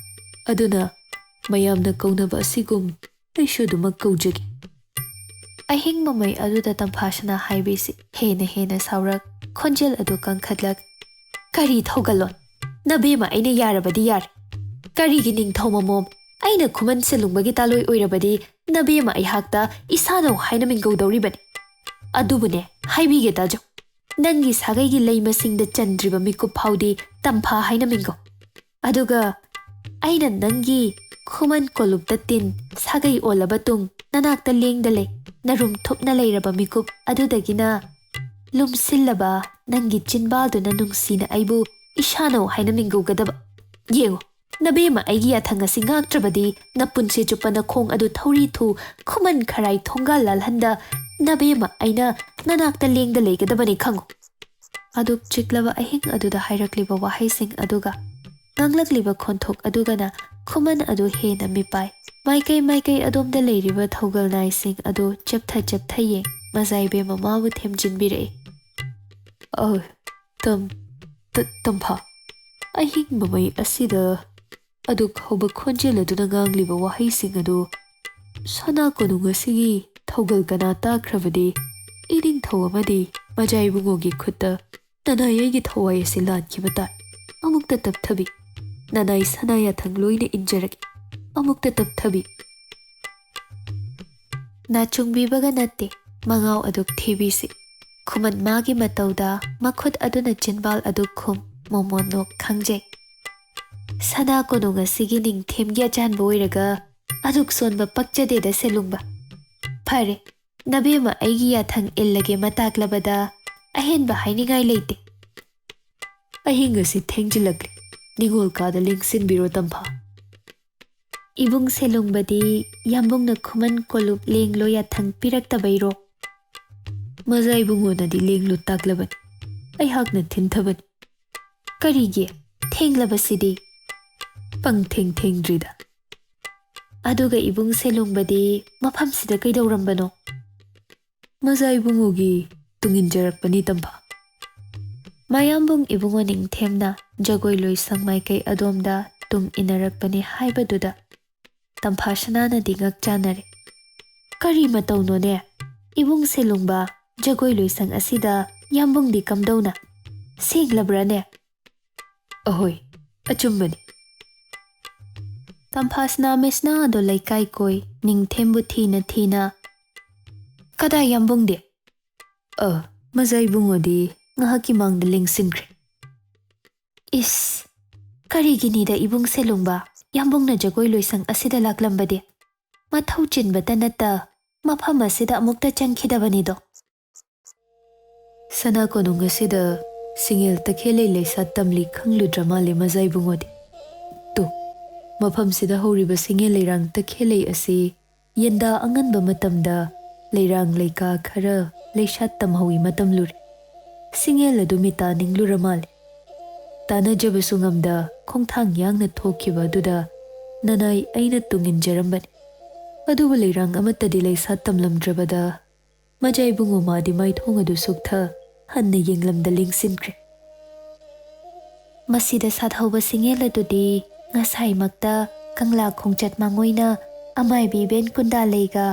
ꯑꯗꯨꯅ ꯃꯌꯥꯝꯅ ꯀꯧꯅꯕ ꯑꯁꯤꯒꯨꯝ ꯑꯩꯁꯨ ꯑꯗꯨꯃꯛ ꯀꯧꯖꯒꯦ꯫ ꯑꯍꯤꯡ ꯃꯃꯩ ꯑꯗꯨꯗ ꯇꯝꯐꯥꯁꯅꯥ ꯍꯥꯏꯕꯤꯁꯤ ꯍꯦꯟꯅ ꯍꯦꯟꯅ ꯁꯥꯎꯔꯛ ꯈꯣꯟꯖꯦꯜ ꯑꯗꯨ ꯀꯟꯈꯠꯂꯛ ꯀꯔꯤ ꯊꯧꯒꯜꯂꯣꯟ? ꯅꯕꯦꯝꯃ ꯑꯩꯅ ꯌꯥꯔꯕꯗꯤ ꯌꯥꯔꯦ꯫ ꯀꯔꯤꯒꯤ ꯅꯤꯡꯊꯧ ꯃꯃꯣꯝ? ꯑꯩꯅ ꯈꯨꯃꯟ ꯁꯦꯂꯨꯡꯕꯒꯤ ꯇꯥꯂꯣꯏ ꯑꯣꯏꯔꯕꯗꯤ ꯅꯕꯦꯝꯃ ꯑꯩꯍꯥꯛꯇ ꯏꯁꯥꯅꯧ ꯍꯥꯏꯅ ꯃꯤꯡꯒꯧꯗꯧꯔꯤꯕꯅꯤ꯫ ꯑꯗꯨꯕꯨꯅꯦ ꯍꯥꯏꯕꯤꯒꯦ ꯇꯥꯖꯧ, ꯅꯪꯒꯤ ꯁꯥꯒꯩꯒꯤ ꯂꯩ ꯃꯁꯤꯡꯗ ꯆꯟꯗ꯭ꯔꯤꯕ ꯃꯤꯀꯨꯞ ꯐꯥꯎꯗꯤ ꯇꯝꯐꯥ ꯍꯥꯏꯅ ꯃꯤꯡꯒꯧ꯫ ꯑꯗꯨꯒ ꯑꯩꯅ ꯅꯪꯒꯤ ꯈꯨꯃꯟ ꯀꯣꯂꯨꯞꯇ ꯇꯤꯟ ꯁꯥꯒꯩ ꯑꯣꯜꯂꯕ ꯇꯨꯡ ꯅꯅꯥꯛꯇ ꯂꯦꯡꯗ ꯂꯩ ꯅꯔꯨꯝ ꯊꯨꯞꯅ ꯂꯩꯔꯕ ꯃꯤꯀꯨꯞ ꯑꯗꯨꯗꯒꯤꯅ ꯂꯨꯝꯁꯤꯜꯂꯕ ꯅꯪꯒꯤ ꯆꯤꯟꯕꯥꯜꯗꯨꯅ ꯅꯨꯡꯁꯤꯅ ꯑꯩꯕꯨ ꯏꯁꯥꯅꯧ ꯍꯥꯏꯅ ꯃꯤꯡꯒꯧꯒꯗꯕ꯫ ꯌꯦꯡꯉꯨ, ꯅꯕꯦꯝꯃ ꯑꯩꯒꯤ ꯌꯥꯊꯪ ꯑꯁꯤ ꯉꯥꯛꯇ꯭ꯔꯕꯗꯤ ꯅꯄꯨꯟꯁꯤ ꯆꯨꯞꯄ ꯅꯈꯣꯡ ꯑꯗꯨ ꯊꯧꯔꯤ ꯊꯨ ꯈꯨꯃꯟ ꯈꯔꯥꯏ ꯊꯣꯡꯒꯥꯜ ꯂꯥꯜꯍꯟꯗ ꯅꯕꯦꯝꯃ ꯑꯩꯅ ꯅꯅꯥꯛꯇ ꯂꯦꯡꯗ ꯂꯩꯒꯗꯕꯅꯤ ꯈꯪꯉꯨ꯫ ꯑꯗꯨꯛ ꯆꯤꯛꯂꯕ ꯑꯍꯤꯡ ꯑꯗꯨꯗ ꯍꯥꯏꯔꯛꯂꯤꯕ ꯋꯥꯍꯩꯁꯤꯡ ꯑꯗꯨꯒ ꯉꯥꯡꯂꯛꯂꯤꯕ ꯈꯣꯟꯊꯣꯛ ꯑꯗꯨꯒꯅ ꯈꯨꯃꯟ ꯑꯗꯨ ꯍꯦꯟꯅ ꯃꯤꯄꯥꯏ ꯃꯥꯏꯀꯩ ꯃꯥꯏꯀꯩ ꯑꯗꯣꯝꯗ ꯂꯩꯔꯤꯕ ꯊꯧꯒꯜ ꯅꯥꯏꯁꯤꯡ ꯑꯗꯨ ꯆꯞꯊ ꯆꯞꯊ ꯌꯦꯡ ꯃꯖꯥꯏꯕꯦꯝꯃ ꯃꯥꯕꯨ ꯊꯦꯝꯖꯤꯟꯕꯤꯔꯛꯏ꯫ ꯇꯝꯐꯥ, ꯑꯍꯤꯡ ꯃꯃꯩ ꯑꯁꯤꯗ ꯑꯗꯨꯛ ꯍꯧꯕ ꯈꯣꯟꯖꯦꯜ ꯑꯗꯨꯅ ꯉꯥꯡꯂꯤꯕ ꯋꯥꯍꯩꯁꯤꯡ ꯑꯗꯨ ꯁꯅꯥ ꯀꯣꯅꯨꯡ ꯑꯁꯤꯒꯤ ꯊꯧꯒꯜ ꯀꯅꯥ ꯇꯥꯈ꯭ꯔꯕꯗꯤ ꯏꯅꯤꯡꯊꯧ ꯑꯃꯗꯤ ꯃꯖꯥꯏꯕꯨꯡꯉꯣꯒꯤ ꯈꯨꯠꯇ ꯅꯅꯥꯏ ꯑꯩꯒꯤ ꯊꯋꯥꯏ ꯑꯁꯤ ꯂꯥꯟꯈꯤꯕ ꯇꯥꯏ꯫ ꯑꯃꯨꯛꯇ ꯇꯞꯊꯕꯤ, ꯅꯅꯥꯏ ꯁꯅꯥꯌꯥꯊꯪ ꯂꯣꯏꯅ ꯏꯟꯖꯔꯒꯦ꯫ ꯑꯃꯨꯛꯇ ꯇꯞꯊꯕꯤ꯫ ꯅꯥꯆꯨꯡꯕꯤꯕꯒ ꯅꯠꯇꯦ ꯃꯉꯥꯎ ꯑꯗꯨꯛ ꯊꯤꯕꯤꯁꯤ꯫ ꯈꯨꯃꯟ ꯃꯥꯒꯤ ꯃꯇꯧꯗ ꯃꯈꯨꯠ ꯑꯗꯨꯅ ꯆꯤꯟꯕꯥꯜ ꯑꯗꯨ ꯈꯨꯝ ꯃꯣꯃꯣꯟꯅꯣꯛ ꯈꯪꯖꯩ꯫ ꯁꯅꯥ ꯀꯣꯅꯨꯡ ꯑꯁꯤꯒꯤ ꯅꯤꯡꯊꯦꯝꯒꯤ ꯑꯆꯥꯟꯕ ꯑꯣꯏꯔꯒ ꯑꯗꯨꯛ ꯁꯣꯟꯕ ꯄꯛꯆꯗꯦꯗ ꯁꯦꯂꯨꯡꯕ꯫ ꯐꯔꯦ, ꯅꯕꯦꯝꯃ ꯑꯩꯒꯤ ꯌꯥꯊꯪ ꯏꯜꯂꯒꯦ ꯃꯇꯥꯛꯂꯕꯗ ꯑꯍꯦꯟꯕ ꯍꯥꯏꯅꯤꯡꯉꯥꯏ ꯂꯩꯇꯦ꯫ ꯑꯍꯤꯡ ꯑꯁꯤ ꯊꯦꯡꯖꯤꯜꯂꯛꯂꯤ, ꯅꯤꯡꯉꯣꯜ ꯀꯥꯗ ꯂꯦꯡꯁꯤꯟꯕꯤꯔꯣ ꯇꯝꯐꯥ꯫ ꯏꯕꯨꯡ ꯁꯦꯂꯨꯡꯕꯗꯤ ꯌꯥꯝꯕꯨꯡꯅ ꯈꯨꯃꯟ ꯀꯣꯂꯨꯞ ꯂꯦꯡꯂꯣ ꯌꯥꯊꯪ ꯄꯤꯔꯛꯇꯕꯩꯔꯣ? ꯃꯖꯥꯏꯕꯨꯡꯉꯣꯅꯗꯤ ꯂꯦꯡꯂꯨ ꯇꯥꯛꯂꯕꯅꯤ, ꯑꯩꯍꯥꯛꯅ ꯊꯤꯟꯊꯕꯅꯤ꯫ ꯀꯔꯤꯒꯤ ꯊꯦꯡꯂꯕꯁꯤꯗꯤ? ꯄꯪꯊꯦꯡ ꯊꯦꯡꯗ꯭ꯔꯤꯗ꯫ ꯑꯗꯨꯒ ꯏꯕꯨꯡ ꯁꯦꯂꯨꯡꯕꯗꯤ ꯃꯐꯝꯁꯤꯗ ꯀꯩꯗꯧꯔꯝꯕꯅꯣ? ꯃꯖꯥꯏꯕꯨꯡꯉꯣꯒꯤ ꯇꯨꯡꯏꯟꯖꯔꯛꯄꯅꯤ ꯇꯝꯐꯥ꯫ ꯃꯌꯥꯝꯕꯨꯡ ꯏꯕꯨꯡꯉꯣ ꯅꯤꯡꯊꯦꯝꯅ ꯖꯒꯣꯏ ꯂꯣꯏꯁꯪ ꯃꯥꯏꯀꯩ ꯑꯗꯣꯝꯗ ꯇꯨꯡ ꯏꯟꯅꯔꯛꯄꯅꯤ ꯍꯥꯏꯕꯗꯨꯗ ꯇꯝꯐꯥꯁꯅꯥꯅꯗꯤ ꯉꯛ ꯆꯥꯟꯅꯔꯦ꯫ ꯀꯔꯤ ꯃꯇꯧꯅꯣꯅꯦ? ꯏꯕꯨꯡ ꯁꯦꯂꯨꯡꯕ, ꯖꯒꯣꯏ ꯂꯣꯏꯁꯪ ꯑꯁꯤꯗ ꯌꯥꯝꯕꯨꯡꯗꯤ ꯀꯝꯗꯧꯅ? ꯁꯦꯡꯂꯕ꯭ꯔꯥꯅꯦ? ꯑꯍꯣꯏ, ꯑꯆꯨꯝꯕꯅꯤ꯫ ꯇꯝꯐꯥꯁꯅꯥ ꯃꯤꯁꯅꯥ ꯑꯗꯣ ꯂꯩꯀꯥꯏ ꯀꯣꯏ ꯅꯤꯡꯊꯦꯝꯕꯨ ꯊꯤꯅ ꯊꯤꯅ ꯀꯗꯥꯏ ꯌꯥꯝꯕꯨꯡꯗꯤ? ꯃꯖꯥꯏꯕꯨꯡꯉꯣꯗꯤ ꯉꯥꯏꯍꯥꯛꯀꯤ ꯃꯥꯡꯗ ꯂꯦꯡꯁꯤꯟꯈ꯭ꯔꯦ꯫ ꯏꯁ, ꯀꯔꯤꯒꯤꯅꯤꯗ ꯏꯕꯨꯡ ꯁꯦꯂꯨꯡꯕ ꯌꯥꯝꯕꯨꯡꯅ ꯖꯒꯣꯏ ꯂꯣꯏꯁꯪ ꯑꯁꯤꯗ ꯂꯥꯛꯂꯝꯕꯗꯤ? ꯃꯊꯧ ꯆꯤꯟꯕꯇ ꯅꯠꯇ ꯃꯐꯝ ꯑꯁꯤꯗ ꯑꯃꯨꯛꯇ ꯆꯪꯈꯤꯗꯕꯅꯤꯗꯣ꯫ ꯁꯅꯥ ꯀꯣꯅꯨꯡ ꯑꯁꯤꯗ ꯁꯤꯡꯉꯦꯜ ꯇꯈꯦꯜꯂꯩ ꯂꯩꯁꯥ ꯇꯝꯂꯤ ꯈꯪꯂꯨꯗ꯭ꯔ ꯃꯥꯜꯂꯦ ꯃꯖꯥꯏꯕꯨꯡꯉꯣꯗꯤ꯫ ꯇꯨ, ꯃꯐꯝꯁꯤꯗ ꯍꯧꯔꯤꯕ ꯁꯤꯡꯉꯦꯜ ꯂꯩꯔꯥꯡ ꯇꯈꯦꯜꯂꯩ ꯑꯁꯤ ꯌꯦꯟꯗꯥ ꯑꯉꯟꯕ ꯃꯇꯝꯗ ꯂꯩꯔꯥꯡ ꯂꯩꯀꯥ ꯈꯔ ꯂꯩꯁꯥꯠ ꯇꯝꯍꯧꯏ ꯃꯇꯝ ꯂꯨꯔꯦ꯫ ꯁꯤꯡꯉꯦꯜ ꯑꯗꯨ ꯃꯤꯇꯥ ꯅꯤꯡꯂꯨꯔ ꯃꯥꯜꯂꯦ꯫ ꯇꯥꯟꯅꯖꯕꯁꯨ ꯉꯝꯗ ꯈꯣꯡꯊꯥꯡ ꯌꯥꯡꯅ ꯊꯣꯛꯈꯤꯕ ꯑꯗꯨꯗ ꯅꯅꯥꯏ ꯑꯩꯅ ꯇꯨꯡꯏꯟꯖꯔꯝꯕꯅꯤ꯫ ꯑꯗꯨꯕꯨ ꯂꯩꯔꯥꯡ ꯑꯃꯠꯇꯗꯤ ꯂꯩꯁꯥ ꯇꯝꯂꯝꯗ꯭ꯔꯕꯗ ꯃꯖꯥꯏꯕꯨꯡꯉꯣ ꯃꯥꯗꯤ ꯃꯥꯏꯊꯣꯡ ꯑꯗꯨ ꯁꯨꯛꯊ ꯍꯟꯅ ꯌꯦꯡꯂꯝꯗ ꯂꯦꯡꯁꯤꯟꯈ꯭ꯔꯦ꯫ ꯃꯁꯤꯗ ꯁꯥꯊꯧꯕ ꯁꯤꯡꯌꯦꯜ ꯑꯗꯨꯗꯤ ꯉꯁꯥꯏꯃꯛꯇ ꯀꯪꯂꯥ ꯈꯣꯡꯆꯠ ꯃꯥꯡꯑꯣꯏꯅ ꯑꯃꯥꯏꯕꯤ ꯕꯦꯟ ꯀꯨꯟꯗꯥꯂꯩꯒ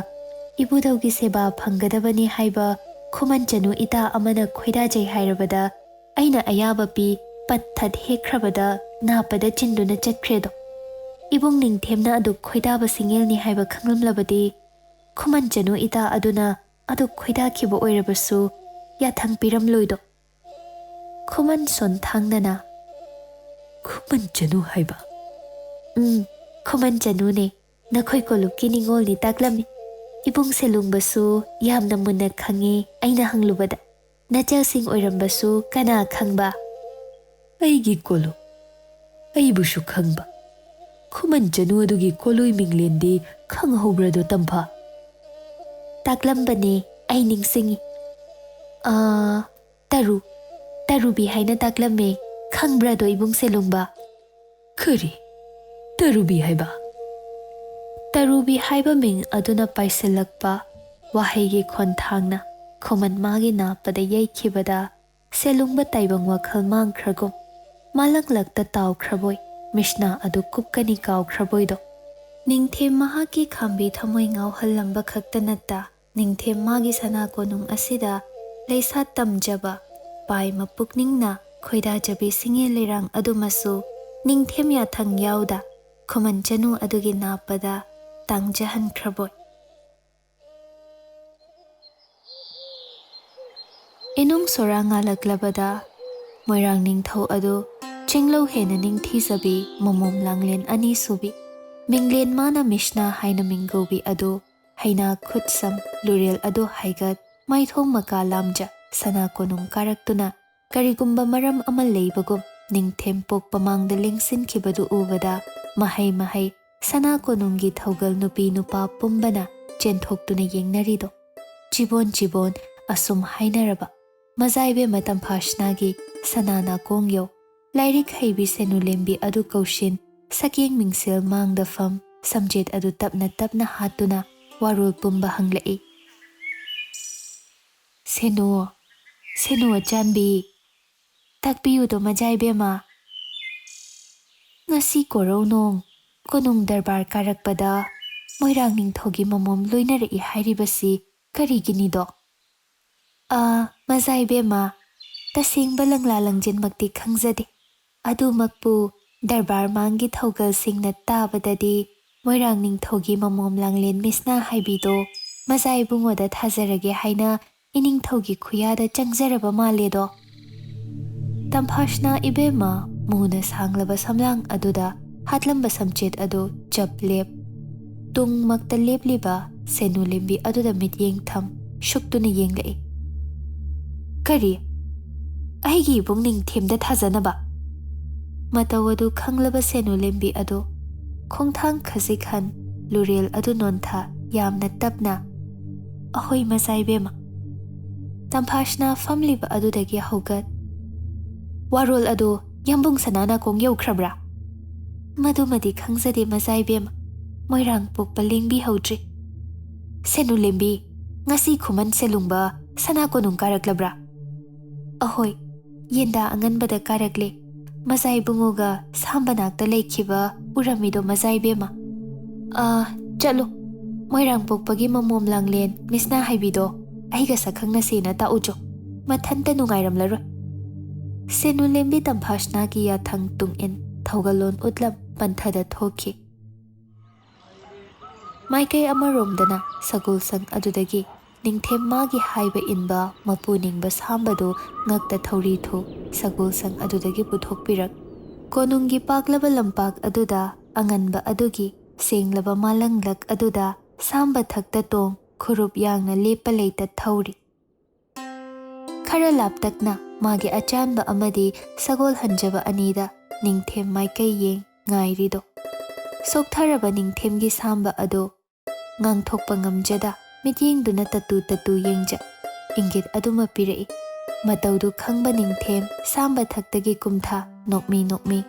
ꯏꯕꯨꯙꯧꯒꯤ ꯁꯦꯕꯥ ꯐꯪꯒꯗꯕꯅꯤ ꯍꯥꯏꯕ ꯈꯨꯃꯟꯆꯅꯨ ꯏꯇꯥ ꯑꯃꯅ ꯈꯣꯏꯗꯥꯖꯩ ꯍꯥꯏꯔꯕꯗ ꯑꯩꯅ ꯑꯌꯥꯕ ꯄꯤ ꯄꯠ ꯊꯠ ꯍꯦꯛꯈ꯭ꯔꯕꯗ ꯅꯥꯞꯄꯗ ꯆꯤꯟꯗꯨꯅ ꯆꯠꯈ꯭ꯔꯦꯗꯣ꯫ ꯏꯕꯨꯡ ꯅꯤꯡꯊꯦꯝꯅ ꯑꯗꯨ ꯈꯣꯏꯗꯥꯕ ꯁꯤꯡꯌꯦꯜꯅꯤ ꯍꯥꯏꯕ ꯈꯪꯂꯝꯂꯕꯗꯤ ꯈꯨꯃꯟꯆꯅꯨ ꯏꯇꯥ ꯑꯗꯨꯅ ꯑꯗꯨ ꯈꯣꯏꯗꯥꯈꯤꯕ ꯑꯣꯏꯔꯕꯁꯨ ꯌꯥꯊꯪ ꯄꯤꯔꯝꯂꯣꯏꯗꯣ꯫ ꯈꯨꯃꯟ ꯁꯣꯟꯊꯥꯡꯅꯅ ꯈꯨꯃꯟꯆꯅꯨ ꯍꯥꯏꯕ? ꯈꯨꯃꯟꯆꯅꯨꯅꯦ, ꯅꯈꯣꯏ ꯀꯣꯂꯨꯞꯀꯤ ꯅꯤꯡꯉꯣꯜꯅꯤ ꯇꯥꯛꯂꯝꯃꯤ꯫ ꯏꯕꯨꯡ ꯁꯦꯂꯨꯡꯕꯁꯨ ꯌꯥꯝꯅ ꯃꯨꯟꯅ ꯈꯪꯉꯤ ꯑꯩꯅ ꯍꯪꯂꯨꯕꯗ꯫ ꯅꯆꯦꯜꯁꯤꯡ ꯑꯣꯏꯔꯝꯕꯁꯨ ꯀꯅꯥ ꯈꯪꯕ? ꯑꯩꯒꯤ ꯀꯣꯂꯨꯞ, ꯑꯩꯕꯨꯁꯨ ꯈꯪꯕ? ꯈꯨꯃꯟꯆꯅꯨ ꯑꯗꯨꯒꯤ ꯀꯣꯂꯨꯏ ꯃꯤꯡꯂꯦꯟꯗꯤ ꯈꯪꯍꯧꯕ꯭ꯔꯗꯣ ꯇꯝꯐꯥ? ꯇꯥꯛꯂꯝꯕꯅꯦ, ꯑꯩ ꯅꯤꯡꯁꯤꯡꯉꯤ꯫ ꯇꯔꯨꯕꯤ ꯍꯥꯏꯅ ꯇꯥꯛꯂꯝꯃꯦ, ꯈꯪꯕ꯭ꯔꯗꯣ ꯏꯕꯨꯡ ꯁꯦꯂꯨꯡꯕ? ꯀꯔꯤ? ꯇꯔꯨꯕꯤ ꯍꯥꯏꯕ? ꯇꯔꯨꯕꯤ ꯍꯥꯏꯕ ꯃꯤꯡ ꯑꯗꯨꯅ ꯄꯥꯏꯁꯤꯜꯂꯛꯄ ꯋꯥꯍꯩꯒꯤ ꯈꯣꯟꯊꯥꯡꯅ ꯈꯨꯃꯟ ꯃꯥꯒꯤ ꯅꯥꯞꯄꯗ ꯌꯩꯈꯤꯕꯗ ꯁꯦꯂꯨꯡꯕ ꯇꯥꯏꯕꯪ ꯋꯥꯈꯜ ꯃꯥꯡꯈ꯭ꯔꯒꯨꯝ ꯃꯥꯂꯛꯂꯛꯇ ꯇꯥꯎꯈ꯭ꯔꯕꯣꯏ ꯃꯤꯁꯅꯥ ꯑꯗꯨ ꯀꯨꯞꯀꯅꯤ ꯀꯥꯎꯈ꯭ꯔꯕꯣꯏꯗꯣ꯫ ꯅꯤꯡꯊꯦꯝ ꯃꯍꯥꯛꯀꯤ ꯈꯥꯝꯕꯤ ꯊꯃꯣꯏ ꯉꯥꯎꯍꯜꯂꯝꯕ ꯈꯛꯇ ꯅꯠꯇ ꯅꯤꯡꯊꯦꯝ ꯃꯥꯒꯤ ꯁꯅꯥ ꯀꯣꯅꯨꯡ ꯑꯁꯤꯗ ꯂꯩꯁꯥ ꯇꯝꯖꯕ ꯄꯥꯏꯃ ꯄꯨꯛꯅꯤꯡꯅ ꯈꯣꯏꯗꯥꯖꯕꯤ ꯁꯤꯡꯌꯦꯜ ꯂꯩꯔꯥꯡ ꯑꯗꯨꯃꯁꯨ ꯅꯤꯡꯊꯦꯝ ꯌꯥꯊꯪ ꯌꯥꯎꯗ ꯈꯨꯃꯟꯆꯅꯨ ꯑꯗꯨꯒꯤ ꯅꯥꯞꯄꯗ ꯇꯥꯡꯖꯍꯟꯈ꯭ꯔꯕꯣꯏ꯫ ꯏꯅꯨꯡ ꯁꯣꯔꯥ ꯉꯥꯜꯂꯛꯂꯕꯗ ꯃꯣꯏꯔꯥꯡ ꯅꯤꯡꯊꯧ ꯑꯗꯨ ꯆꯤꯡꯂꯧ ꯍꯦꯟꯅ ꯅꯤꯡꯊꯤꯖꯕꯤ ꯃꯃꯣꯝ ꯂꯥꯡꯂꯦꯟ ꯑꯅꯤ ꯁꯨꯕꯤ ꯃꯤꯡꯂꯦꯟ ꯃꯥꯅ ꯃꯤꯁꯅꯥ ꯍꯥꯏꯅ ꯃꯤꯡꯒꯧꯕꯤ ꯑꯗꯨ ꯍꯩꯅꯥ ꯈꯨꯠꯁꯝ ꯂꯨꯔꯦꯜ ꯑꯗꯨ ꯍꯥꯏꯒꯠ ꯃꯥꯏꯊꯣꯡ ꯃꯀꯥ ꯂꯥꯝꯖ ꯁꯅꯥ ꯀꯣꯅꯨꯡ ꯀꯥꯔꯛꯇꯨꯅ ꯀꯔꯤꯒꯨꯝꯕ ꯃꯔꯝ ꯑꯃ ꯂꯩꯕꯒꯨꯝ ꯅꯤꯡꯊꯦꯝ ꯄꯣꯛꯄ ꯃꯥꯡꯗ ꯂꯦꯡꯁꯤꯟꯈꯤꯕꯗꯨ ꯎꯕꯗ ꯃꯍꯩ ꯁꯅꯥ ꯀꯣꯅꯨꯡꯒꯤ ꯊꯧꯒꯜ ꯅꯨꯄꯤ ꯅꯨꯄꯥ ꯄꯨꯝꯕꯅ ꯆꯦꯟꯊꯣꯛꯇꯨꯅ ꯌꯦꯡꯅꯔꯤꯗꯣ꯫ ꯆꯤꯕꯣꯟ ꯑꯁꯨꯝ ꯍꯥꯏꯅꯔꯕ ꯃꯖꯥꯏꯕꯦꯝꯃ ꯇꯝꯐꯥꯁꯅꯥꯒꯤ ꯁꯅꯥ ꯅꯥꯀꯣꯡꯌꯧ ꯂꯥꯏꯔꯤꯛ ꯍꯩꯕꯤ ꯁꯦꯅꯨꯂꯦꯝꯕꯤ ꯑꯗꯨ ꯀꯧꯁꯤꯟ ꯁꯛꯌꯦꯡ ꯃꯤꯡꯁꯦꯜ ꯃꯥꯡꯗꯐꯝ ꯁꯝꯖꯦꯠ ꯑꯗꯨ ꯇꯞꯅ ꯇꯞꯅ ꯍꯥꯠꯇꯨꯅ ꯋꯥꯔꯣꯜ ꯄꯨꯝꯕ ꯍꯪꯂꯛꯏ꯫ ꯁꯦꯅꯣ ꯑꯆꯥꯟꯕꯤ, ꯇꯥꯛꯄꯤꯌꯨꯗꯣ ꯃꯖꯥꯏꯕꯦꯝꯃ꯫ ꯉꯁꯤ ꯀꯣꯔꯧꯅꯣꯡ ꯀꯣꯅꯨꯡ ꯗꯔꯕꯥꯔ ꯀꯥꯔꯛꯄꯗ ꯃꯣꯏꯔꯥꯡ ꯅꯤꯡꯊꯧꯒꯤ ꯃꯃꯣꯝ ꯂꯣꯏꯅꯔꯛꯏ ꯍꯥꯏꯔꯤꯕꯁꯤ ꯀꯔꯤꯒꯤꯅꯤꯗꯣ? ꯃꯖꯥꯏꯕꯦꯝꯃ, ꯇꯁꯦꯡꯕ ꯂꯪꯂꯥ ꯂꯪꯖꯤꯟꯃꯛꯇꯤ ꯈꯪꯖꯗꯦ꯫ ꯑꯗꯨꯃꯛꯄꯨ ꯗꯔꯕꯥꯔ ꯃꯥꯡꯒꯤ ꯊꯧꯒꯜꯁꯤꯡꯅ ꯇꯥꯕꯗꯗꯤ ꯃꯣꯏꯔꯥꯡ ꯅꯤꯡꯊꯧꯒꯤ ꯃꯃꯣꯝ ꯂꯥꯡꯂꯦꯟ ꯃꯤꯁꯅꯥ ꯍꯥꯏꯕꯤꯗꯣ ꯃꯖꯥꯏꯕꯨꯡꯉꯣꯗ ꯊꯥꯖꯔꯒꯦ ꯍꯥꯏꯅ ꯏꯅꯤꯡꯊꯧꯒꯤ ꯈꯨꯌꯥꯗ ꯆꯪꯖꯔꯕ ꯃꯥꯜꯂꯦꯗꯣ꯫ ꯇꯝꯐꯥꯁꯅꯥ ꯏꯕꯦꯝꯃ ꯃꯨꯅ ꯁꯥꯡꯂꯕ ꯁꯝꯂꯥꯡ ꯑꯗꯨꯗ ꯍꯥꯠꯂꯝꯕ ꯁꯝꯆꯦꯠ ꯑꯗꯨ ꯆꯞ ꯂꯦꯞ ꯇꯨꯡꯃꯛꯇ ꯂꯦꯞꯂꯤꯕ ꯁꯦꯅꯨꯂꯦꯝꯕꯤ ꯑꯗꯨꯗ ꯃꯤꯠꯌꯦꯡ ꯊꯝ ꯁꯨꯛꯇꯨꯅ ꯌꯦꯡꯂꯛꯏ꯫ ꯀꯔꯤ? ꯑꯩꯒꯤ ꯏꯕꯨꯡ ꯅꯤꯡꯊꯦꯝꯗ ꯊꯥꯖꯅꯕ? ꯃꯇꯧ ꯑꯗꯨ ꯈꯪꯂꯕ ꯁꯦꯅꯨꯂꯦꯝꯕꯤ ꯑꯗꯨ ꯈꯣꯡꯊꯥꯡ ꯈꯖꯤꯛ ꯍꯟ ꯂꯨꯔꯦꯜ ꯑꯗꯨ ꯅꯣꯟꯊ ꯌꯥꯝꯅ ꯇꯞꯅ ꯑꯍꯣꯏ ꯃꯖꯥꯏꯕꯦꯝꯃ꯫ ꯇꯝꯐꯥꯁꯅꯥ ꯐꯝꯂꯤꯕ ꯑꯗꯨꯗꯒꯤ ꯍꯧꯒꯠ ꯋꯥꯔꯣꯜ ꯑꯗꯨ ꯌꯥꯝꯕꯨꯡ ꯁꯅꯥ ꯅꯥꯀꯣꯡ ꯌꯧꯈ꯭ꯔꯕ꯭ꯔꯥ? ꯃꯗꯨꯃꯗꯤ ꯈꯪꯖꯗꯦ ꯃꯖꯥꯏꯕꯦꯝꯃ, ꯃꯣꯏꯔꯥꯡ ꯄꯣꯛꯄ ꯂꯦꯡꯕꯤꯍꯧꯗ꯭ꯔꯤ꯫ ꯁꯦꯅꯨꯂꯦꯝꯕꯤ, ꯉꯁꯤ ꯈꯨꯃꯟ ꯁꯦꯂꯨꯡꯕ ꯁꯅꯥ ꯀꯣꯅꯨꯡ ꯀꯥꯔꯛꯂꯕ꯭ꯔꯥ? ꯑꯍꯣꯏ, ꯌꯦꯟꯗꯥ ꯑꯉꯟꯕꯗ ꯀꯥꯔꯛꯂꯦ꯫ ꯃꯖꯥꯏꯕꯨꯡꯉꯣꯒ ꯁꯥꯝꯕꯅꯥꯛꯇ ꯂꯩꯈꯤꯕ ꯎꯔꯝꯃꯤꯗꯣ ꯃꯖꯥꯏꯕꯦꯝꯃ꯫ ꯆꯠꯂꯣ, ꯃꯣꯏꯔꯥꯡ ꯄꯣꯛꯄꯒꯤ ꯃꯃꯣꯝ ꯂꯥꯡꯂꯦꯟ ꯃꯤꯁꯅꯥ ꯍꯥꯏꯕꯤꯗꯣ ꯑꯩꯒ ꯁꯛꯈꯪꯅꯁꯦꯅ ꯇꯥꯛꯎꯆꯣ, ꯃꯊꯟꯇ ꯅꯨꯡꯉꯥꯏꯔꯝꯂꯔꯣꯏ꯫ ꯁꯦꯅꯨꯂꯦꯝꯕꯤ ꯇꯝꯐꯥꯁꯅꯥꯒꯤ ꯌꯥꯊꯪ ꯇꯨꯡꯏꯟ ꯊꯧꯒꯜꯂꯣꯟ ꯎꯠꯂꯝ ꯄꯟꯊꯗ ꯊꯣꯛꯈꯤ꯫ ꯃꯥꯏꯀꯩ ꯑꯃꯔꯣꯝꯗꯅ ꯁꯒꯣꯜ ꯁꯪ ꯑꯗꯨꯗꯒꯤ ꯅꯤꯡꯊꯦꯝ ꯃꯥꯒꯤ ꯍꯥꯏꯕ ꯏꯟꯕ ꯃꯄꯨ ꯅꯤꯡꯕ ꯁꯥꯝꯕꯗꯨ ꯉꯛꯇ ꯊꯧꯔꯤ ꯊꯨ ꯁꯒꯣꯜ ꯁꯪ ꯑꯗꯨꯗꯒꯤ ꯄꯨꯊꯣꯛꯄꯤꯔꯛ ꯀꯣꯅꯨꯡꯒꯤ ꯄꯥꯛꯂꯕ ꯂꯝꯄꯥꯛ ꯑꯗꯨꯗ ꯑꯉꯟꯕ ꯑꯗꯨꯒꯤ ꯁꯦꯡꯂꯕ ꯃꯥꯂꯪꯂꯛ ꯑꯗꯨꯗ ꯁꯥꯝꯕ ꯊꯛꯇ ꯇꯣꯡ ꯈꯨꯔꯨꯞ ꯌꯥꯡꯅ ꯂꯦꯞꯄ ꯂꯩꯇ ꯊꯧꯔꯤ꯫ ꯈꯔ ꯂꯥꯞꯇꯛꯅ ꯃꯥꯒꯤ ꯑꯆꯥꯟꯕ ꯑꯃꯗꯤ ꯁꯒꯣꯜ ꯍꯟꯖꯕ ꯑꯅꯤꯗ ꯅꯤꯡꯊꯦꯝ ꯃꯥꯏꯀꯩ ꯌꯦꯡ ꯉꯥꯏꯔꯤꯗꯣ꯫ ꯁꯣꯛꯊꯔꯕ ꯅꯤꯡꯊꯦꯝꯒꯤ ꯁꯥꯝꯕ ꯑꯗꯨ ꯉꯥꯡꯊꯣꯛꯄ ꯉꯝꯖꯗ ꯃꯤꯠꯌꯦꯡꯗꯨꯅ ꯇꯠꯇꯨ ꯌꯦꯡꯖ ꯏꯪꯒꯤꯠ ꯑꯗꯨꯃ ꯄꯤꯔꯛꯏ꯫ ꯃꯇꯧꯗꯨ ꯈꯪꯕ ꯅꯤꯡꯊꯦꯝ ꯁꯥꯝꯕ ꯊꯛꯇꯒꯤ ꯀꯨꯝꯊꯥ ꯅꯣꯛꯃꯤ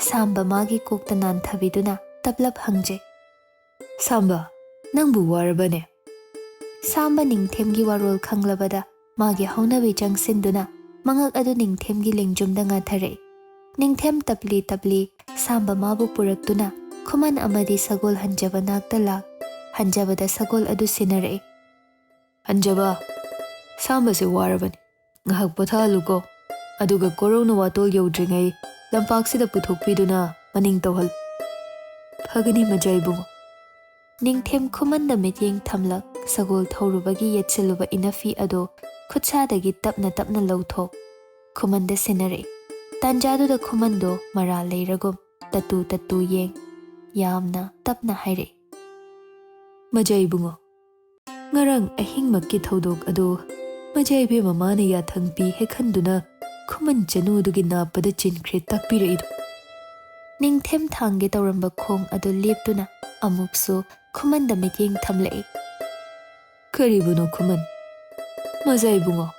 ꯁꯥꯝꯕ ꯃꯥꯒꯤ ꯀꯣꯛꯇ ꯅꯥꯟꯊꯕꯤꯗꯨꯅ ꯇꯞꯂꯞ ꯍꯪꯖꯩ꯫ ꯁꯥꯝꯕ, Nangbu warabane. Samba Ningthemgi warol khanglabada magi haunabi changsinduna mangak adu Ningthemgi lengjumda ngathare. Ningthem tapli Samba mabu puraktuna khuman amadi sagol hanjaba nakta lak hanjabada sagol adu sinare. Hanjaba, Samba se warabane. Ngahak pothaluko. Aduga korona watol yaudringai lampaksida puthokpiduna maning tawhal. Phagani majaibungo. Ningthem khumanda mityeng thamlak sagol thorubagi yetseluba inafi ado khutsadagi tapna lauthok khumanda sinare. Tanjaduda khumando mara leiragum tatu yeng yamna tapna haire. Majaibungo. Ngarang ahingmakki thodok ado majaibe mamana yathangpi hekhanduna khuman chanudugi napada chinkhre takpiraidu. Ningthem thangge tawramba khong ado leptuna amuksu khumanda mityeng thamlai. Karibuno khuman. Majaibungo.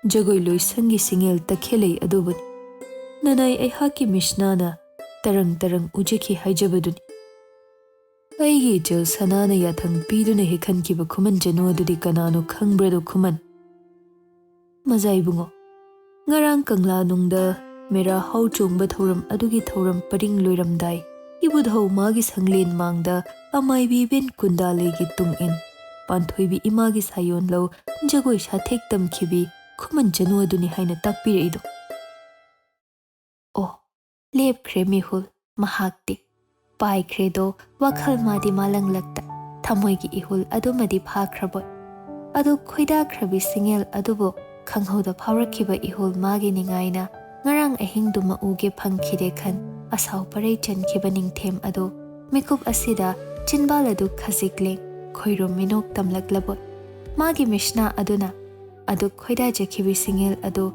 Jagoi loisangi singel takhelei adubuni. Nanai aihaki mishnana tarang ujeki haijabaduni. Aigi jel sanana yathang piduna hekhankiba khuman janu adudi kanano khangbrado khuman. Majaibungo. Ngarang kangla nungda mera hau chongba thoram adugi thoram paring loiramdai. Ibudhau magi sanglen mangda amaibi ben kundalegi tungin. Panthoibi imagi sayon lau jagoi sathek tamkhibi khuman janu aduni haina takpiraidu. Oh, lepkhre mihul mahakti. Pai credo WakhaL madi malang lakta thamoigi ihul adumadi phakhraboi. Adu khoida khrabi singel adubo khanghoda phaurakhiba ihul magi ningaina ngarang ahingduma uge phangkhide khan asau parei chankhiba Ningthem adu mikup asida chinbal adu khajikleng khoirom minok tamlaklaboi. Magi mishna aduna adu khoida jakhibi singel adu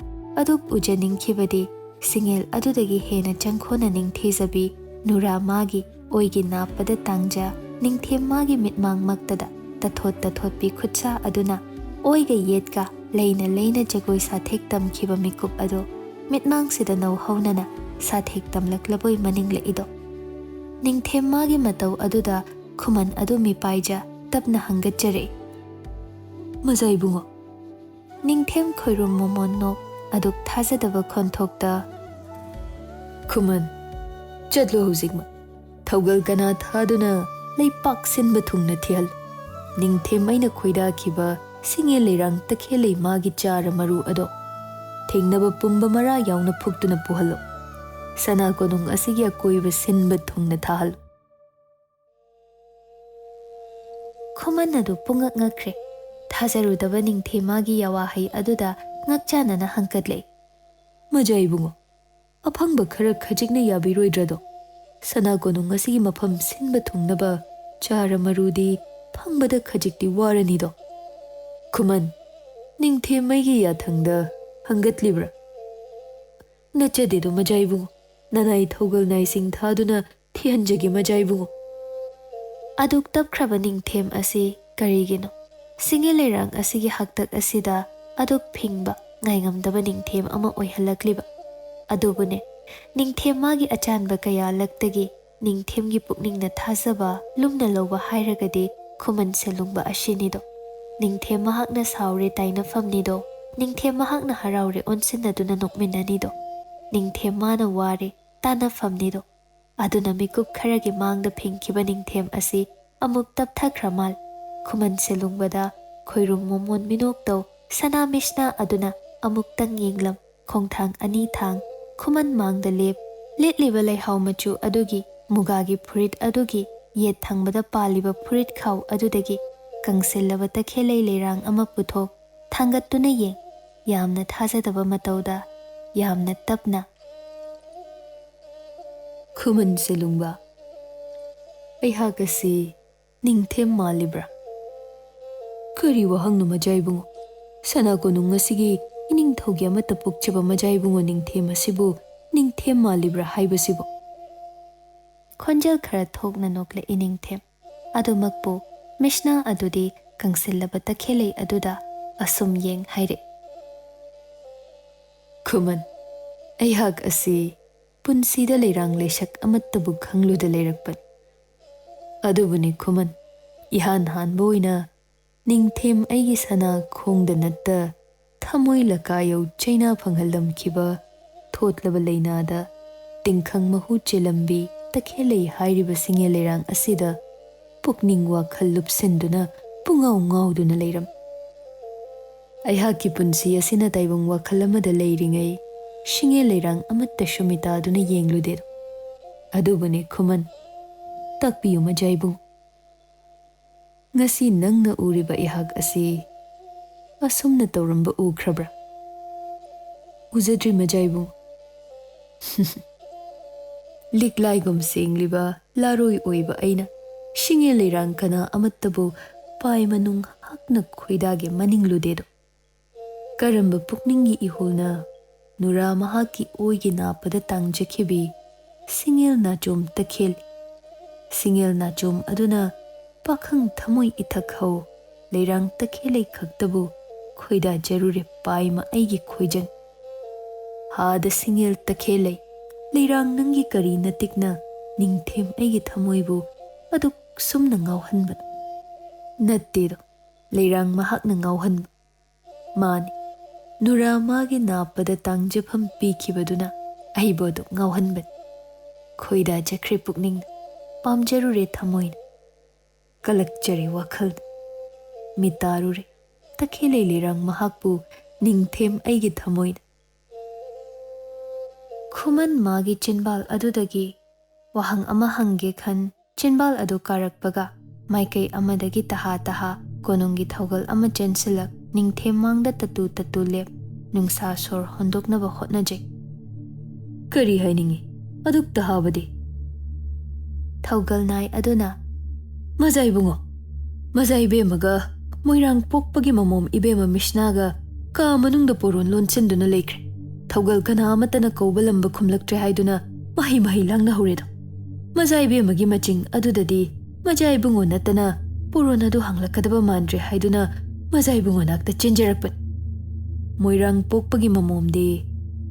ujaningkhibadi singel adudagi hena changkhona ningthejabi nura magi oigi napada tangja Ningthem magi mitmang maktada tathot pi khutsa aduna oiga yetka leina jagoi sathek tamkhiba mikup ado mitmang sida nau haunana sathek tamlaklaboi maningla ido. Ningthem magi matau aduda khuman adu mi paija tapna hangachare. Majaibungo. Ningthem khoirum momonno aduk thajadaba khonthokta. Khuman. Chadlo huzigma. Thaugal kana thaduna leipak sinba thungna thihal. Ningthem aina khoida khiba singe leirang takhelei magi chara maru ado. Thengnaba pumba mara yauna phuktuna puhalo. Sana konung asigi akoiba sinba thungna thahal. Khuman adu pungak ngakre. Thajarudaba Ningthem magi yawahai aduda ngakchanana hangkatlei. Majaibungo. Aphangba khara khajikna yabiroidrado. Sana konung asigi mafam sinba thungnaba chara marudi phangbada khajikti waranido. Khuman. Ningthem maigi yathangda hangatlibra. Nachadedo majaibungo. Nanai thaugal naising thaduna thihanjagi majaibungo. Aduk tapkhraba Ningthem asi karigino. Singelerang asigi haktak asida aduk phingba ngaingamdaba Ningthem ama oihalakliba. Adubune Ningthem magi achanba kaya laktagi Ningthemgi pukningna thajaba lumna loba hairagadi khuman selungba ashinido. Ningthem mahakna saure taina famnido. Ningthem mahakna haraure onsinaduna nokminanido. Ningthem mana ware tana famnido. Aduna mikup kharagi mangda phingkiba Ningthem asi amuk tapthakramal khuman selungbada khoirum momon minokto sana mishna aduna amuktang yenglam khongthang ani thang khuman mangda letliba leihau machu adugi mugagi phurit adugi yet thangbada paliba phurit khau adudagi kangselaba takhelei leirang ama puthok thangattuna yeng yamna thajadaba matauda yamna tapna. Khuman selungba. Aihakasi Ningthem malibra. Kari wahangno majaibungo. Sana konung asigi ining thogi amata pukchaba majaibungo Ningthem asibu Ningthem malibra haibasibo. Khonjal khara thokna nokle Ningthem. Adumakpo mishna adudi kangselaba takhelei aduda asum yeng haire. Khuman. Aihak asi punsida leirang leishak amattabu khangluda leirakpan. Adubuni khuman. इहान हानब ओइना Ningthem अꯩꯒꯤ सना खोंगदा नत्ता थमोई लकायौ चैना फंगहलमखिबा थोतलबा लैनादा तिंखंग महु चेलंबी तखेलei हाइरिबा सिंगे लेरांग असिदा पुकनिंग वाखल लुपसिंदुना पुंगाव ngauduna leiram अयहाकी पुंसी असिना ताइबंग वाखल अमदा लेरिङै सिंगे लेरांग अमत्ता सुमितादुना येंगलुदे अदुबने खुमन ताकपियु मजाइबुंग ngasi nangna uriba ihak asi asumna tawramba ukhrabra uzadri majaibu liklaigum sengliba laroi oiba aina singe leirang kana amattabu pai manung hakna khoidage maningludedo karamba pukningi ihulna nura mahaki oige napada tangjakhibi singel nachum takhel singel nachum aduna पाखंग थमोई इथक हौ लेरांग तखेलै खक्तबु खोइदा जरुरे पाइमा ऐगी खोइजन हाद single तखेलै लेरांग नंगी करी नतिकना Ningthem ऐगी थमोइबु अदुक Sumana ngauhanba नत्तेदो लेरांग महाकना ngauhanba मानि नुरा मागी नापदा तांजफम पीखिबदुना अहिबोदो ngauhanba खोइदा जख्रे पुकनिंग पामजरुरे थमोइन कलक्चरे वाखल मितारुरे तखेले लेरांग महाकपु Ningthem ऐगी थमोइन खुमन मागी चिनबाल अदुदगी वहंग अमा हंगे खन चिनबाल अदु कारकपगा माइकै अमदगी तहा तहा कोनुंगी थौगल अमा चेंसिलक निंगथेम मांगदा ततु ततु लेप नुंगसा सोर होंदोकनबा होटनाजे करी हाइनिंगी अदुक तहाबदे थौगल नाय अदुना मजाई बुंगो मजाई बेमगा मोइरांग पोकपगी ममोम इबेमा मिश्नागा का मनुंगदा पोरोन लोनसिंदुना लेख्रे थौगल कना अमतना कौबलंबा खुमलक्ट्रे हाइदुना मही मही लांगना हौरेदो मजाई बेमगी मचिंग अदुददी मजाई बुंगो नतना पोरोन अदु हांगलकदबा मानद्रे हाइदुना मजाई बुंगो नाक्ता चेंजरकपन मोइरांग पोकपगी ममोमदे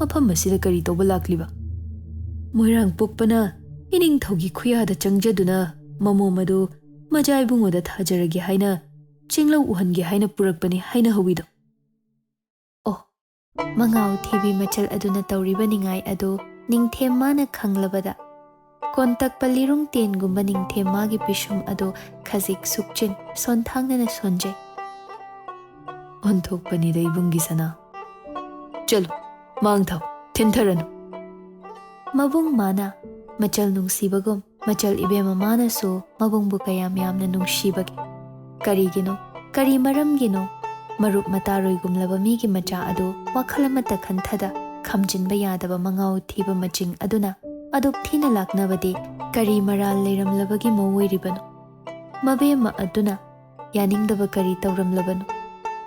मफम असिदा करी तौबा लाक्लिबा मोइरांग पोकपना इनिंग थौगी खुयादा चंगजदुना ममोम अदु मजाई बुंगोदा थाजरगे हाइना चिंगलौ उहनगे हाइना पुरकपनि हाइना हौविदो ओ मंगाव थेबी मचल अदुना तौरिबा निंगाई अदु निंगथेम माना खंगलबदा कोंतक पलिरुंग तेनगुंबा निंगथेम मागी पिशुम अदु खजिक सुकचिन सोनथांगना सोनजे ओंथोकपनि दैबुंगी सना चलो मांग थाव थिनथरनु मबुंग माना मचल नुंगसीबगुम मचल इबेमा मानसु मबुंगबु कयाम यामना नुंगसीबगे करीगिनो करी मरमगिनो मरुप मतारोइगुमलबा मीगी मचा अदु वाखल अमता खंथदा खमजिनबा यादबा मंगाव थीबा मचिंग अदुना अदुक थीना लाकनबदे करी मराल लेरमलबगी मवोइरिबनो मबेमा अदुना यानिंगदबा करी तौरमलबनो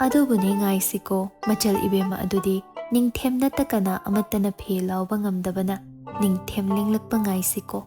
अदुबुने ngaisiko मचल इबेमा अदुदी निंगथेम नतकना अमतना फे लावबा ngamdabana निंगथेम लिंगलकपा ngaisiko